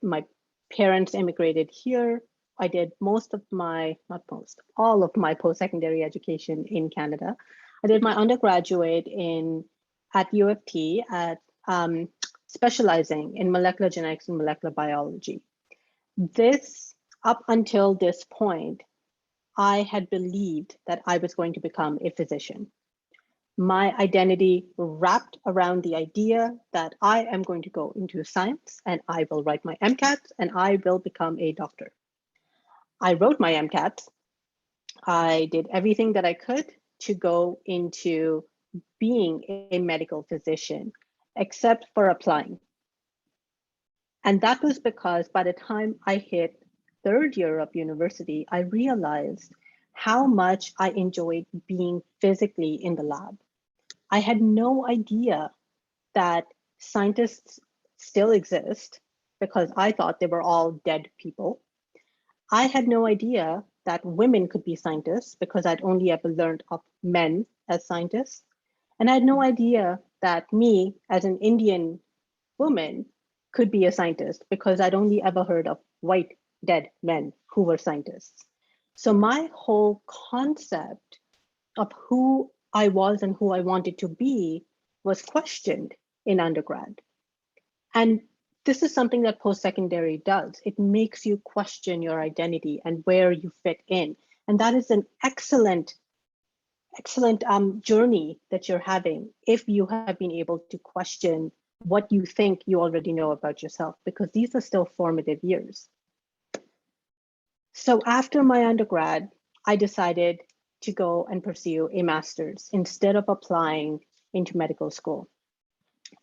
parents immigrated here. I did all of my post-secondary education in Canada. I did my undergraduate at U of T at specializing in molecular genetics and molecular biology. Up until this point, I had believed that I was going to become a physician. My identity wrapped around the idea that I am going to go into science and I will write my MCATs and I will become a doctor. I wrote my MCATs. I did everything that I could to go into being a medical physician, except for applying. And that was because by the time I hit third year of university, I realized how much I enjoyed being physically in the lab. I had no idea that scientists still exist because I thought they were all dead people. I had no idea that women could be scientists because I'd only ever learned of men as scientists. And I had no idea that me as an Indian woman could be a scientist because I'd only ever heard of white dead men who were scientists. So my whole concept of who I was and who I wanted to be was questioned in undergrad. And this is something that post-secondary does. It makes you question your identity and where you fit in. And that is an excellent journey that you're having if you have been able to question what you think you already know about yourself, because these are still formative years. So after my undergrad, I decided to go and pursue a master's instead of applying into medical school.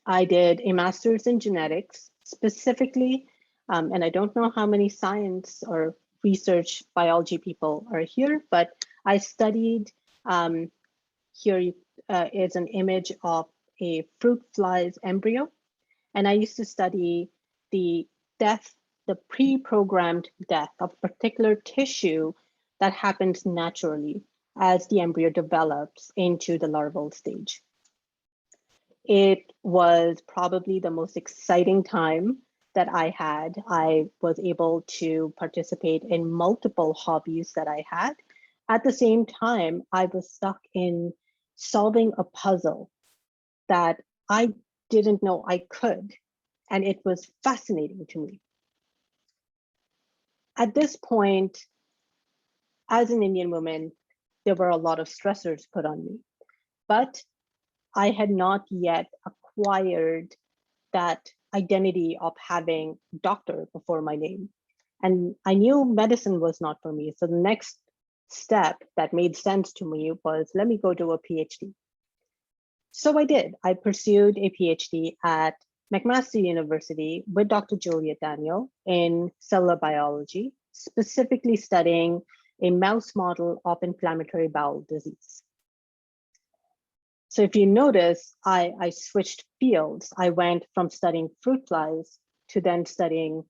I did a master's in genetics, specifically, and I don't know how many science or research biology people are here, but I studied, here is an image of a fruit fly's embryo. And I used to study the death, the pre-programmed death of particular tissue that happens naturally as the embryo develops into the larval stage. It was probably the most exciting time that I had. I was able to participate in multiple hobbies that I had. At the same time, I was stuck in solving a puzzle that I didn't know I could, and it was fascinating to me. At this point, as an Indian woman, there were a lot of stressors put on me, but I had not yet acquired that identity of having doctor before my name. And I knew medicine was not for me. So the next step that made sense to me was, let me go do a PhD. So I did. I pursued a PhD at McMaster University with Dr. Julia Daniel in cellular biology, specifically studying a mouse model of inflammatory bowel disease. So if you notice, I switched fields. I went from studying fruit flies to then studying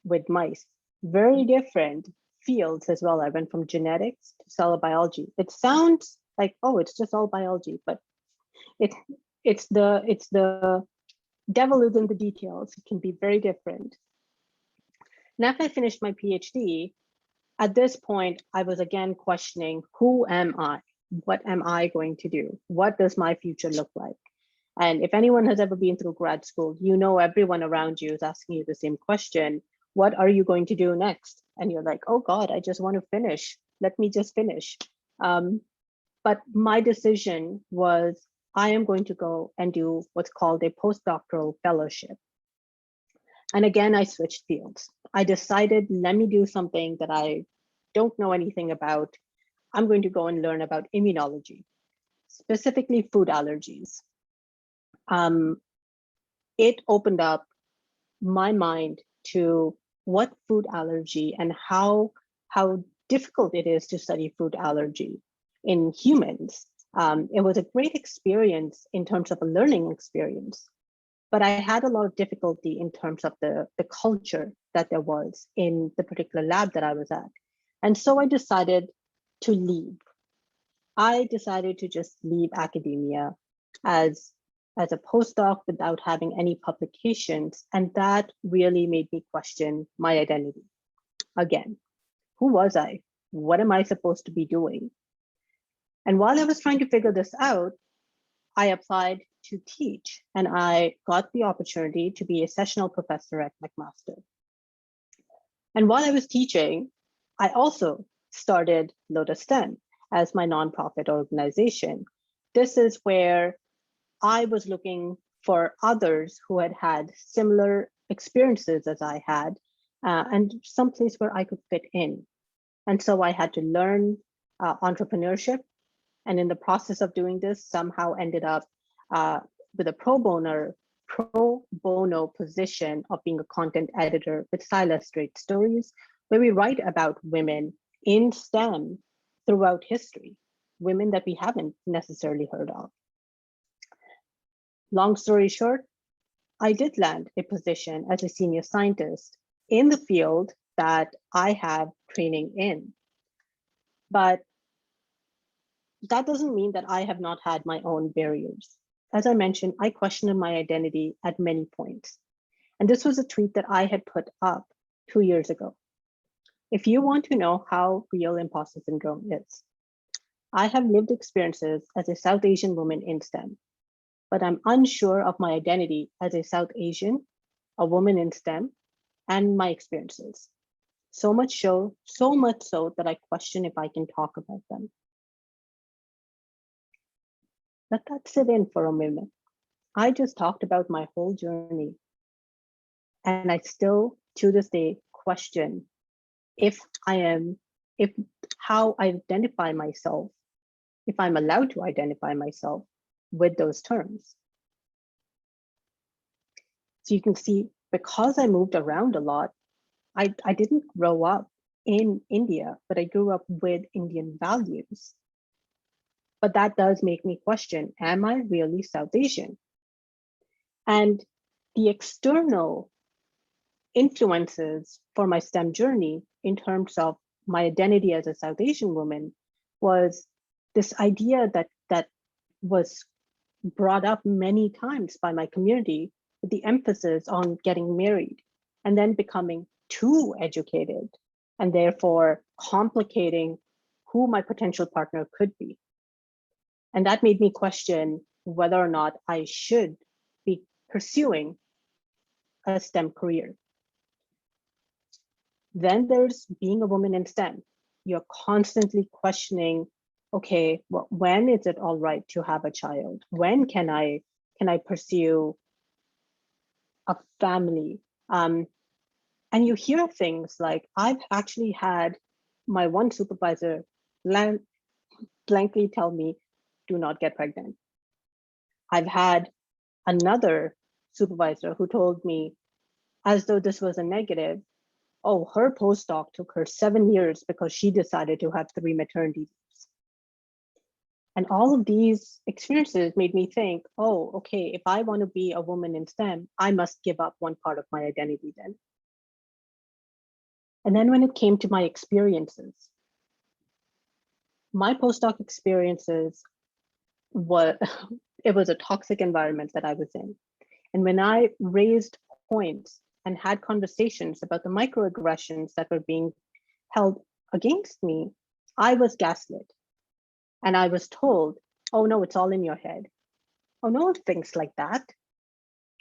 with mice. Very different fields as well. I went from genetics to cellular biology. It sounds like, oh, it's just all biology, but it's the devil is in the details. It can be very different. And after I finished my PhD, at this point, I was again questioning, who am I? What am I going to do? What does my future look like? And if anyone has ever been through grad school, you know everyone around you is asking you the same question. What are you going to do next? And you're like, oh God, I just want to finish. Let me just finish. But my decision was, I am going to go and do what's called a Post-Doctoral Fellowship. And again, I switched fields. I decided, let me do something that I don't know anything about. I'm going to go and learn about immunology, specifically food allergies. It opened up my mind to what food allergy and how difficult it is to study food allergy in humans. It was a great experience in terms of a learning experience, but I had a lot of difficulty in terms of the culture that there was in the particular lab that I was at. And so I decided to leave. I decided to just leave academia as a postdoc without having any publications. And that really made me question my identity. Again, who was I? What am I supposed to be doing? And while I was trying to figure this out, I applied to teach, and I got the opportunity to be a sessional professor at McMaster. And while I was teaching, I also started Lotus STEM as my nonprofit organization. This is where I was looking for others who had had similar experiences as I had, and someplace where I could fit in. And so I had to learn entrepreneurship. And in the process of doing this, somehow ended up with a pro bono position of being a content editor with Silas Straight Stories, where we write about women in STEM throughout history, women that we haven't necessarily heard of. Long story short, I did land a position as a senior scientist in the field that I have training in. But that doesn't mean that I have not had my own barriers. As I mentioned, I questioned my identity at many points. And this was a tweet that I had put up 2 years ago. If you want to know how real imposter syndrome is, I have lived experiences as a South Asian woman in STEM, but I'm unsure of my identity as a South Asian, a woman in STEM, and my experiences. So much so that I question if I can talk about them. Let that sit in for a moment. I just talked about my whole journey, and I still, to this day, question how I identify myself, if I'm allowed to identify myself with those terms. So you can see, because I moved around a lot, I didn't grow up in India, but I grew up with Indian values. But that does make me question, am I really South Asian? And the external influences for my STEM journey in terms of my identity as a South Asian woman was this idea that was brought up many times by my community, with the emphasis on getting married and then becoming too educated and therefore complicating who my potential partner could be. And that made me question whether or not I should be pursuing a STEM career. Then there's being a woman in STEM. You're constantly questioning, okay, well, when is it all right to have a child? When can I pursue a family? And you hear things like, I've actually had my one supervisor blankly tell me, do not get pregnant. I've had another supervisor who told me, as though this was a negative, oh, her postdoc took her 7 years because she decided to have 3 maternity leaves. And all of these experiences made me think, oh, okay, if I want to be a woman in STEM, I must give up one part of my identity then. And then when it came to my experiences, my postdoc experiences it was a toxic environment that I was in. And when I raised points and had conversations about the microaggressions that were being held against me, I was gaslit. And I was told, oh no, it's all in your head. Oh, no one thinks like that.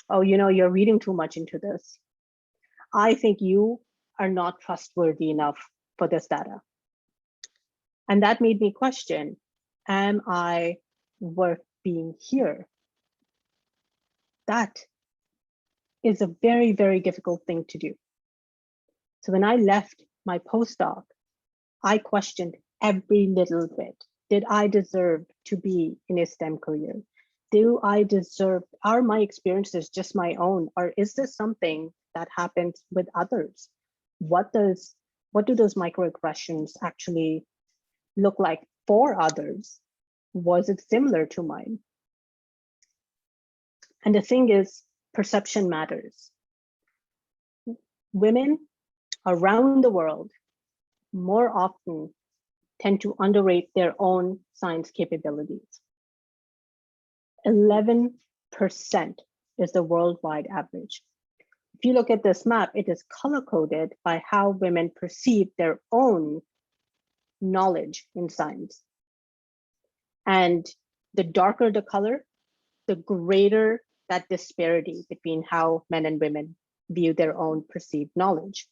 Oh, you're reading too much into this. I think you are not trustworthy enough for this data. And that made me question, am I worth being here? That is a very, very difficult thing to do. So when I left my postdoc, I questioned every little bit. Did I deserve to be in a STEM career? Are my experiences just my own, or is this something that happens with others? What do those microaggressions actually look like for others? Was it similar to mine? And the thing is, perception matters. Women around the world more often tend to underrate their own science capabilities. 11% is the worldwide average. If you look at this map, it is color-coded by how women perceive their own knowledge in science. And the darker the color, the greater that disparity between how men and women view their own perceived knowledge.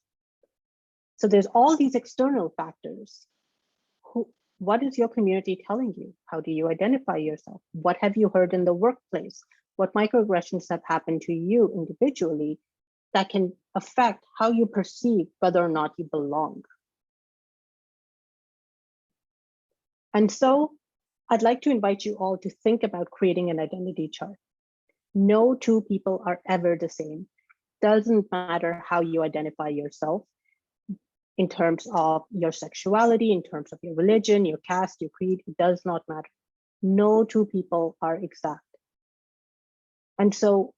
So there's all these external factors. What is your community telling you? How do you identify yourself? What have you heard in the workplace? What microaggressions have happened to you individually that can affect how you perceive whether or not you belong? And so I'd like to invite you all to think about creating an identity chart. No two people are ever the same. Doesn't matter how you identify yourself in terms of your sexuality, in terms of your religion, your caste, your creed, it does not matter. No two people are exact. And so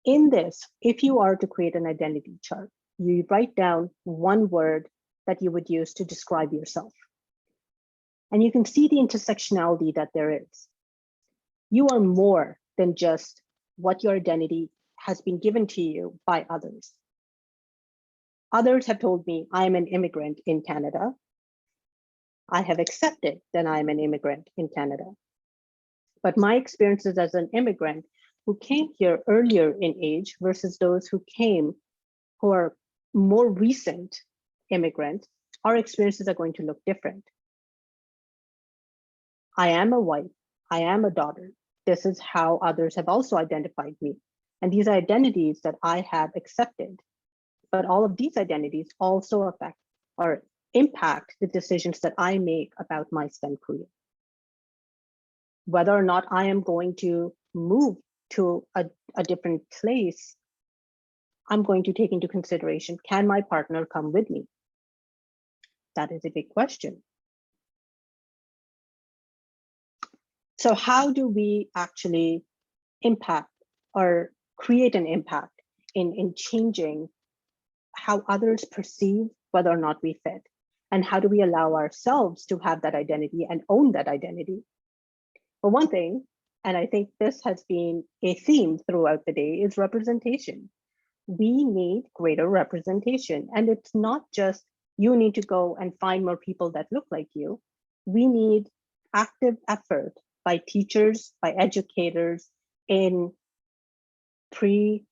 in this, if you are to create an identity chart, you write down one word that you would use to describe yourself. And you can see the intersectionality that there is. You are more than just what your identity has been given to you by others. Others have told me I am an immigrant in Canada. I have accepted that I am an immigrant in Canada. But my experiences as an immigrant who came here earlier in age versus those who came who are more recent immigrants, our experiences are going to look different. I am a wife, I am a daughter. This is how others have also identified me. And these are identities that I have accepted. But all of these identities also affect or impact the decisions that I make about my STEM career. Whether or not I am going to move to a different place, I'm going to take into consideration, can my partner come with me? That is a big question. So how do we actually impact or create an impact in changing how others perceive whether or not we fit? And how do we allow ourselves to have that identity and own that identity? Well, one thing, and I think this has been a theme throughout the day, is representation. We need greater representation. And it's not just you need to go and find more people that look like you. We need active effort by teachers, by educators in pre,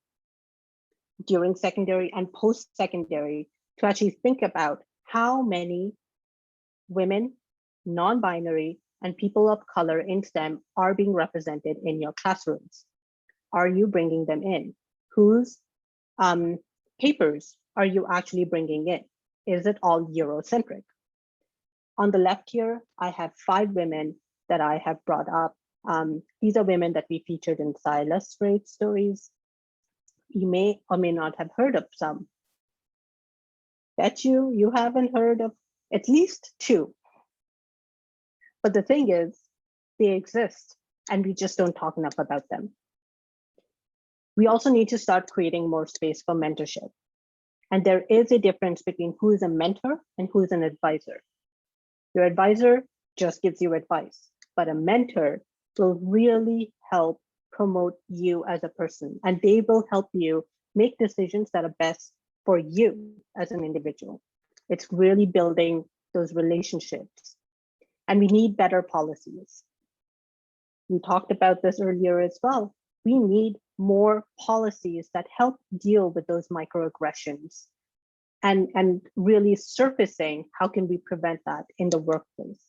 during secondary and post-secondary to actually think about how many women, non-binary, and people of color in STEM are being represented in your classrooms. Are you bringing them in? Whose papers are you actually bringing in? Is it all Eurocentric? On the left here, I have 5 women that I have brought up. These are women that we featured in Silas Rate's stories. You may or may not have heard of some. Bet you haven't heard of at least 2. But the thing is, they exist and we just don't talk enough about them. We also need to start creating more space for mentorship. And there is a difference between who is a mentor and who is an advisor. Your advisor just gives you advice, but a mentor will really help promote you as a person, and they will help you make decisions that are best for you as an individual. It's really building those relationships. And we need better policies. We talked about this earlier as well. We need more policies that help deal with those microaggressions and really surfacing how can we prevent that in the workplace.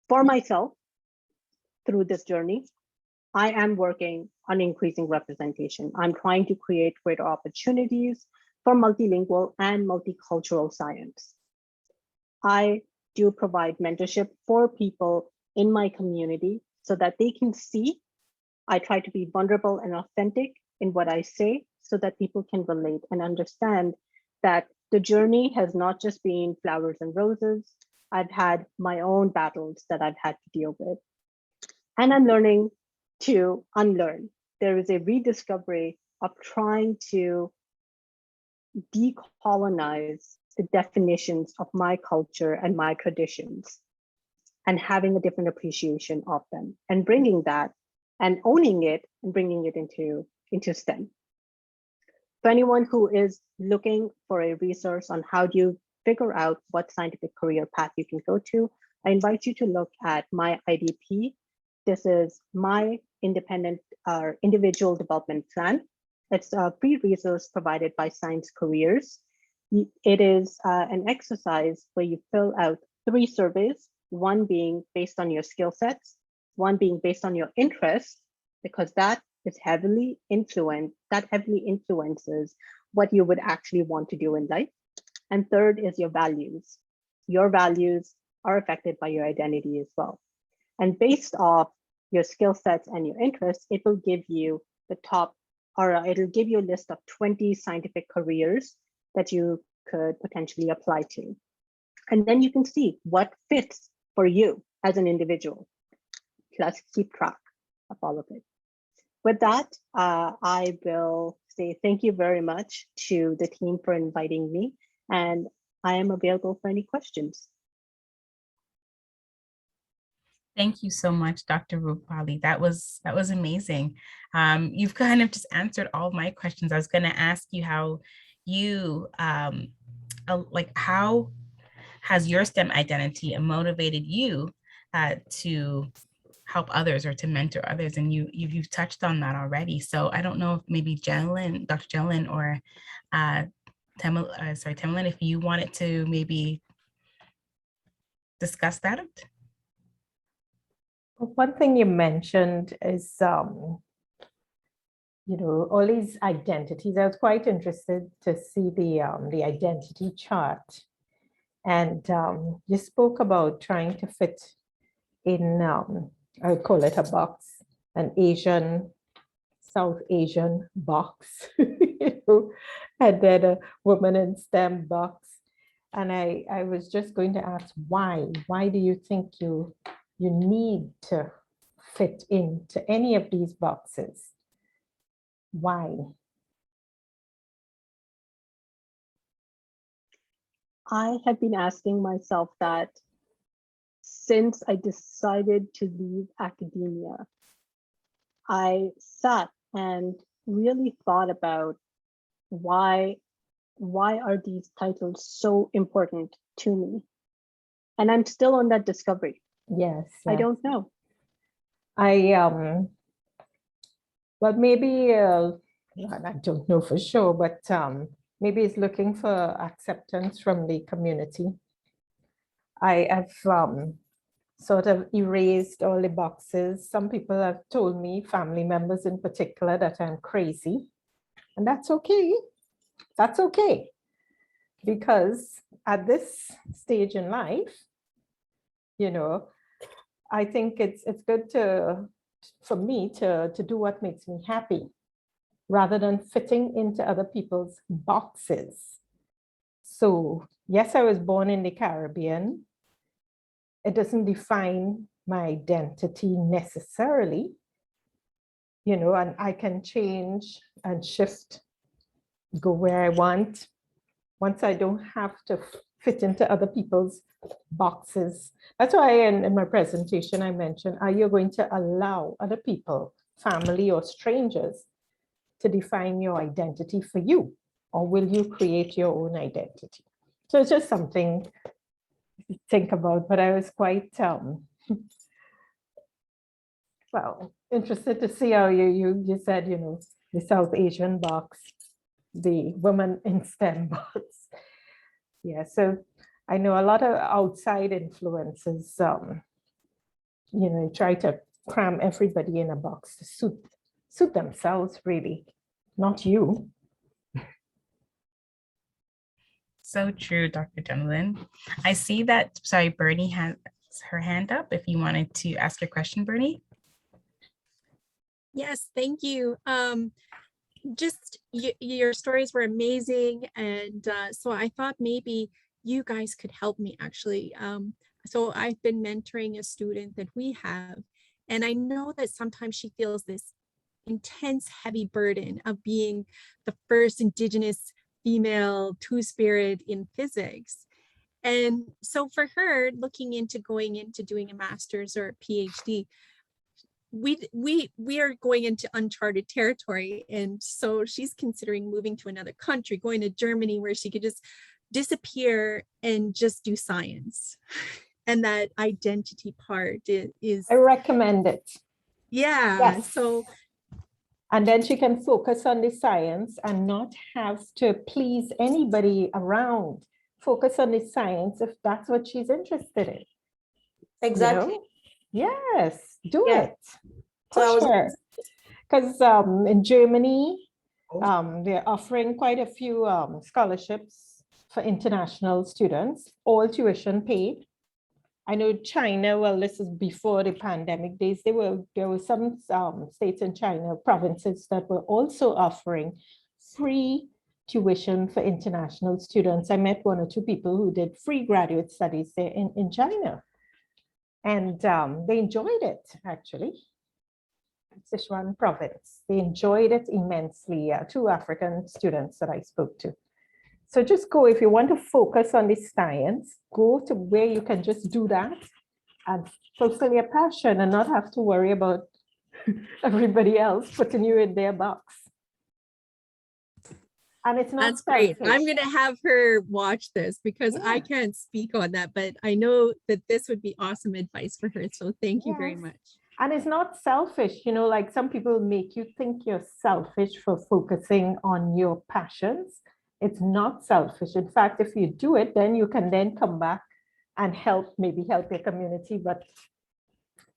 For myself, through this journey, I am working on increasing representation. I'm trying to create greater opportunities for multilingual and multicultural science. I do provide mentorship for people in my community so that they can see. I try to be vulnerable and authentic in what I say so that people can relate and understand that the journey has not just been flowers and roses. I've had my own battles that I've had to deal with. And I'm learning to unlearn. There is a rediscovery of trying to decolonize the definitions of my culture and my traditions and having a different appreciation of them and bringing that and owning it and bringing it into STEM. For anyone who is looking for a resource on how do you figure out what scientific career path you can go to, I invite you to look at my IDP. This is my independent individual development plan. It's a free resource provided by Science Careers. It is an exercise where you fill out 3 surveys, one being based on your skill sets, one being based on your interests, because that heavily influences what you would actually want to do in life. And third is your values. Your values are affected by your identity as well. And based off your skill sets and your interests, it will give you the top, or it'll give you a list of 20 scientific careers that you could potentially apply to. And then you can see what fits for you as an individual. Let's keep track of all of it. With that, I will say thank you very much to the team for inviting me, and I am available for any questions. Thank you so much, Dr. Rupali. That was amazing. You've kind of just answered all my questions. I was going to ask you how you how has your STEM identity motivated you to help others or to mentor others, and you've touched on that already. So I don't know if maybe Jennylynd, Dr. Jennylynd, or Jennylynd, if you wanted to maybe discuss that. One thing you mentioned is, all these identities. I was quite interested to see the identity chart. And you spoke about trying to fit in, I would call it a box, an Asian, South Asian box, and then a woman in STEM box. And I was just going to ask why? Why do you think you need to fit into any of these boxes? Why? I have been asking myself that since I decided to leave academia. I sat and really thought about why are these titles so important to me? And I'm still on that discovery. Yes. I don't know. Well, maybe, I don't know for sure, but maybe it's looking for acceptance from the community. I have sort of erased all the boxes. Some people have told me, family members in particular, that I'm crazy. And that's okay. That's okay. Because at this stage in life, I think it's good for me to do what makes me happy rather than fitting into other people's boxes. So yes, I was born in the Caribbean. It doesn't define my identity necessarily, and I can change and shift, go where I want, once I don't have to fit into other people's boxes. That's why in my presentation I mentioned, are you going to allow other people, family or strangers, to define your identity for you? Or will you create your own identity? So it's just something to think about, but I was quite, interested to see how you said, the South Asian box, the woman in STEM box. Yeah, so I know a lot of outside influences, try to cram everybody in a box to suit themselves, really, not you. So true, Dr. Jennylynd. I see that, Bernie has her hand up. If you wanted to ask your question, Bernie. Yes, thank you. Just your stories were amazing. And so I thought maybe you guys could help me actually. So I've been mentoring a student that we have, and I know that sometimes she feels this intense, heavy burden of being the first Indigenous female two-spirit in physics. And so for her, looking into going into doing a master's or a PhD, we are going into uncharted territory. And so she's considering moving to another country, going to Germany, where she could just disappear and just do science. And that identity part is I recommend it. Yeah. Yes. So, and then she can focus on the science and not have to please anybody around. Focus on the science if that's what she's interested in. Exactly. Yes, do Yeah. it. So Push her. Because in Germany, they're offering quite a few scholarships for international students, all tuition paid. I know China, well, this is before the pandemic days, there were some states in China, provinces that were also offering free tuition for international students. I met one or two people who did free graduate studies there in China. And they enjoyed it, actually. Sichuan province. They enjoyed it immensely, 2 African students that I spoke to. So just go, if you want to focus on the science, go to where you can just do that and fulfill your passion and not have to worry about everybody else putting you in their box. And it's not That's great. selfish. I'm going to have her watch this because I can't speak on that, but I know that this would be awesome advice for her. So thank you very Yes. much. And it's not selfish, you know, like some people make you think you're selfish for focusing on your passions. It's not selfish. In fact, if you do it, then you can then come back and maybe help your community. But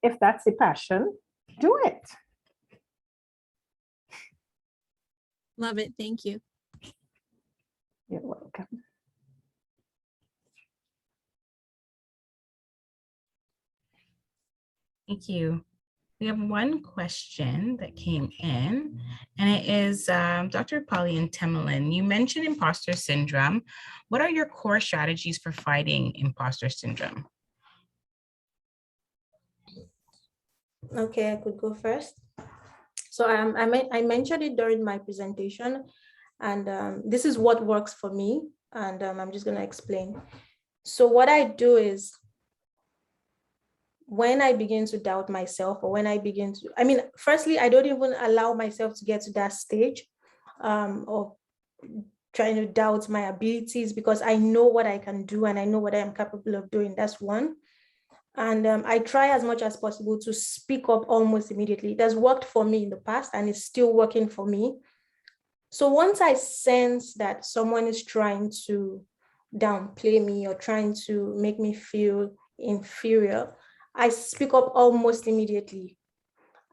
if that's the passion, do it. Love it. Thank you. You're welcome. Thank you. We have one question that came in, and it is Dr. Polly and Jennylynd. You mentioned imposter syndrome. What are your core strategies for fighting imposter syndrome? Okay, I could go first. So I mentioned it during my presentation, and this is what works for me, and I'm just going to explain. So what I do is, when I begin to doubt myself, or when I begin to, firstly, I don't even allow myself to get to that stage of trying to doubt my abilities, because I know what I can do and I know what I am capable of doing. That's one. And I try as much as possible to speak up almost immediately. It has worked for me in the past and it's still working for me. So once I sense that someone is trying to downplay me or trying to make me feel inferior, I speak up almost immediately.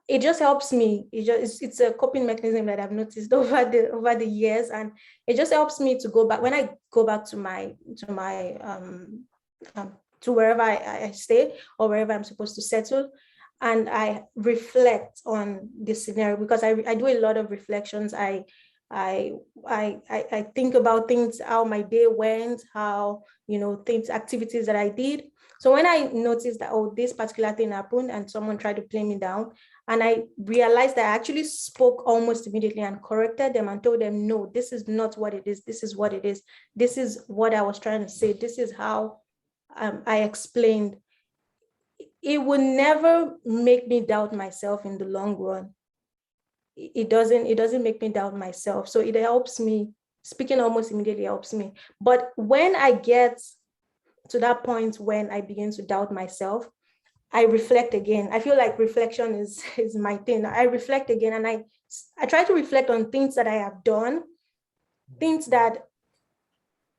It just helps me. It's a coping mechanism that I've noticed over the years, and it just helps me to go back. When I go back to wherever I stay or wherever I'm supposed to settle, and I reflect on this scenario, because I do a lot of reflections. I think about things, how my day went, how, activities that I did. So when I noticed that, oh, this particular thing happened and someone tried to play me down, and I realized that I actually spoke almost immediately and corrected them and told them, no, this is not what it is. This is what it is. This is what I was trying to say. This is how I explained. It will never make me doubt myself in the long run. It doesn't make me doubt myself. So it helps me. Speaking almost immediately helps me. But when I get to that point when I begin to doubt myself, I reflect again. I feel like reflection is my thing. I reflect again, and I try to reflect on things that I have done, things that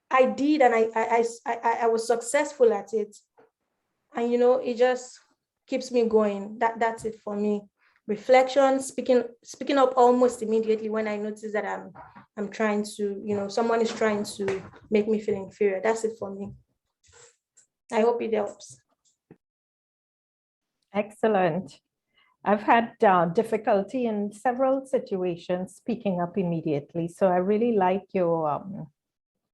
I did, and I was successful at it. And it just keeps me going. That's it for me. Reflection, speaking up almost immediately when I notice that I'm trying to, someone is trying to make me feel inferior. That's it for me. I hope it helps. Excellent. I've had difficulty in several situations speaking up immediately. So I really like your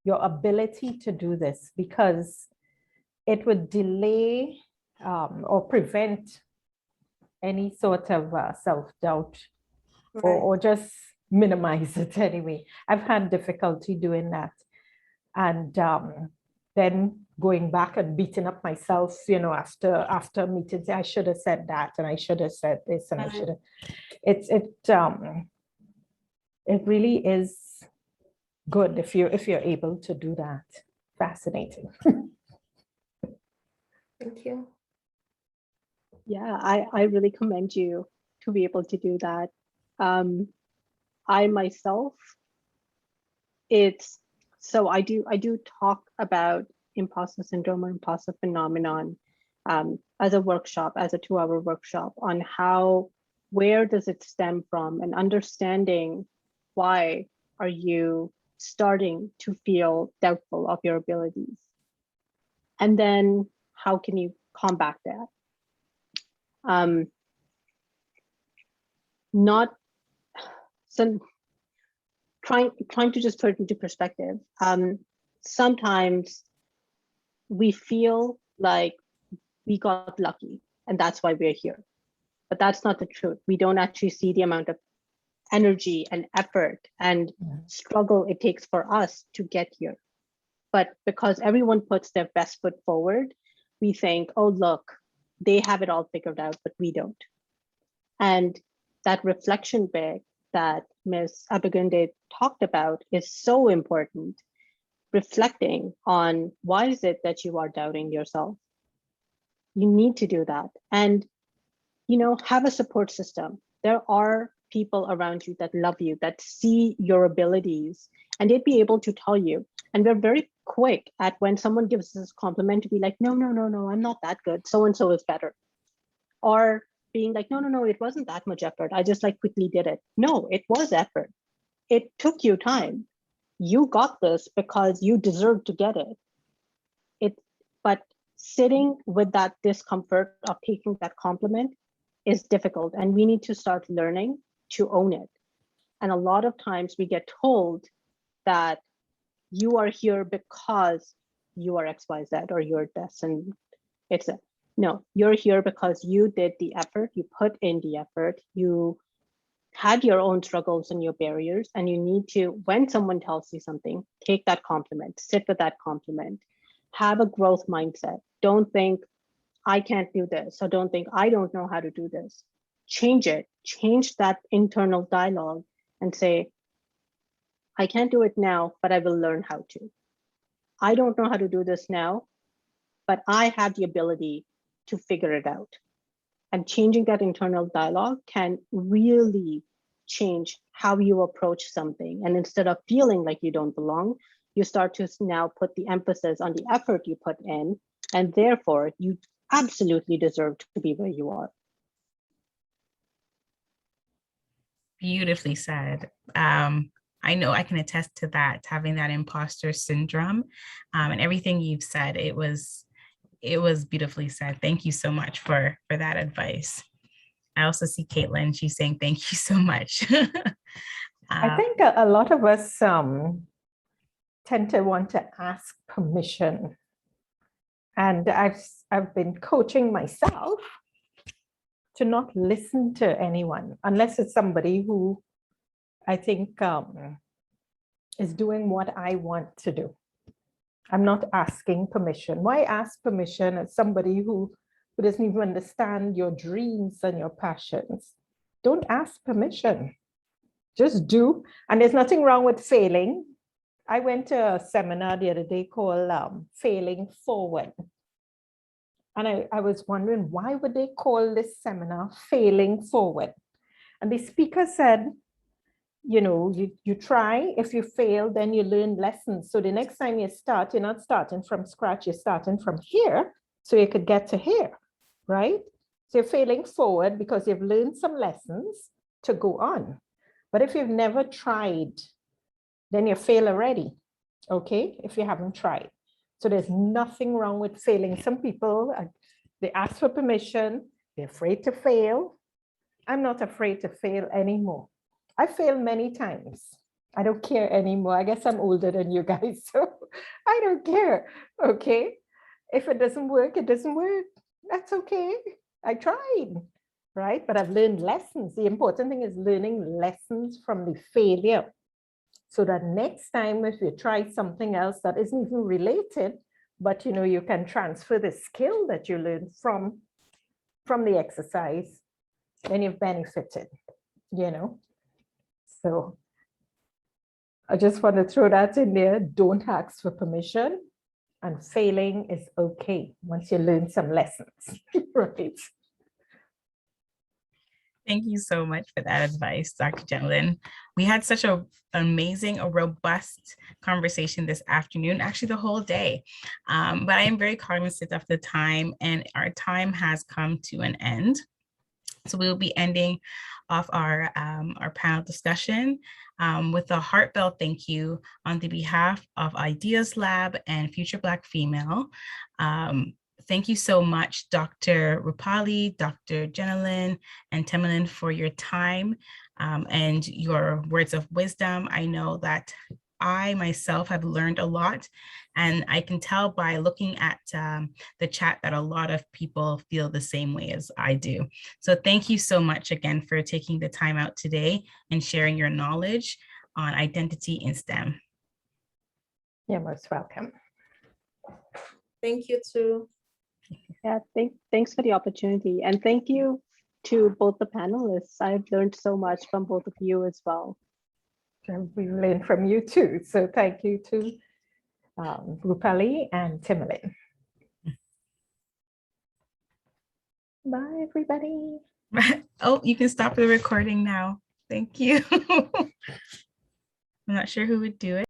ability to do this, because it would delay or prevent any sort of self-doubt, Right. or just minimize it anyway. I've had difficulty doing that. And then going back and beating up myself, after meetings, I should have said that, and I should have said this, and I should have. It really is good if you're able to do that. Fascinating. Thank you. Yeah, I really commend you to be able to do that. I myself, I do talk about imposter syndrome or imposter phenomenon as a workshop, as a 2-hour workshop, on where does it stem from, and understanding why are you starting to feel doubtful of your abilities, and then how can you combat that. Not some trying to just put it into perspective. Sometimes we feel like we got lucky and that's why we're here, but that's not the truth. We don't actually see the amount of energy and effort and struggle it takes for us to get here. But because everyone puts their best foot forward, we think, oh, look, they have it all figured out, but we don't. And that reflection bit that Ms. Abigunde talked about is so important. Reflecting on why is it that you are doubting yourself? You need to do that. And, you know, have a support system. There are people around you that love you, that see your abilities, and they'd be able to tell you. And we're very quick at when someone gives us a compliment to be like, no, I'm not that good. So-and-so is better. Or being like, no, it wasn't that much effort. I just like quickly did it. No, it was effort. It took you time. You got this because you deserve to get it. But sitting with that discomfort of taking that compliment is difficult, and we need to start learning to own it. And a lot of times we get told that you are here because you are XYZ or you're this, and it's a no, you're here because you did the effort, you put in the effort, you had your own struggles and your barriers, and you need to, when someone tells you something, take that compliment, sit with that compliment, have a growth mindset. Don't think, I can't do this, or don't think, I don't know how to do this. Change it, change that internal dialogue and say, I can't do it now, but I will learn how to. I don't know how to do this now, but I have the ability to figure it out. And changing that internal dialogue can really change how you approach something. And instead of feeling like you don't belong, you start to now put the emphasis on the effort you put in, and therefore you absolutely deserve to be where you are. Beautifully said. I know I can attest to that, having that imposter syndrome, and everything you've said. It was beautifully said. Thank you so much for that advice. I also see Caitlin, she's saying thank you so much. I think a lot of us tend to want to ask permission. And I've been coaching myself to not listen to anyone unless it's somebody who I think is doing what I want to do. I'm not asking permission. Why ask permission as somebody who doesn't even understand your dreams and your passions? Don't ask permission. Just do. And there's nothing wrong with failing. I went to a seminar the other day called Failing Forward. And I was wondering, why would they call this seminar Failing Forward? And the speaker said, you know, you try, if you fail, then you learn lessons. So the next time you start, you're not starting from scratch, you're starting from here, so you could get to here, right? So you're failing forward because you've learned some lessons to go on. But if you've never tried, then you fail already, okay? If you haven't tried. So there's nothing wrong with failing. Some people, they ask for permission, they're afraid to fail. I'm not afraid to fail anymore. I failed many times. I don't care anymore. I guess I'm older than you guys, so I don't care, okay? If it doesn't work, it doesn't work. That's okay. I tried, right? But I've learned lessons. The important thing is learning lessons from the failure, so that next time if you try something else that isn't even related, but you know, you can transfer the skill that you learned from the exercise, then you've benefited, you know? So I just want to throw that in there. Don't ask for permission, and failing is okay once you learn some lessons, right? Thank you so much for that advice, Dr. Jennylynd. We had such an amazing, a robust conversation this afternoon, actually the whole day. But I am very cognizant of the time, and our time has come to an end. So we will be ending off our panel discussion with a heartfelt thank you on the behalf of Ideas Lab and Future Black Female. thank you so much, Dr. Rupali, Dr. Jennylynd, and Jennylynd, for your time and your words of wisdom. I know that I myself have learned a lot, and I can tell by looking at the chat that a lot of people feel the same way as I do. So thank you so much again for taking the time out today and sharing your knowledge on identity in STEM. You're most welcome. Thank you too. Yeah, thanks for the opportunity. And thank you to both the panelists. I've learned so much from both of you as well. We learned from you too. So thank you to Rupali and Jennylynd. Bye, everybody. Oh, you can stop the recording now. Thank you. I'm not sure who would do it.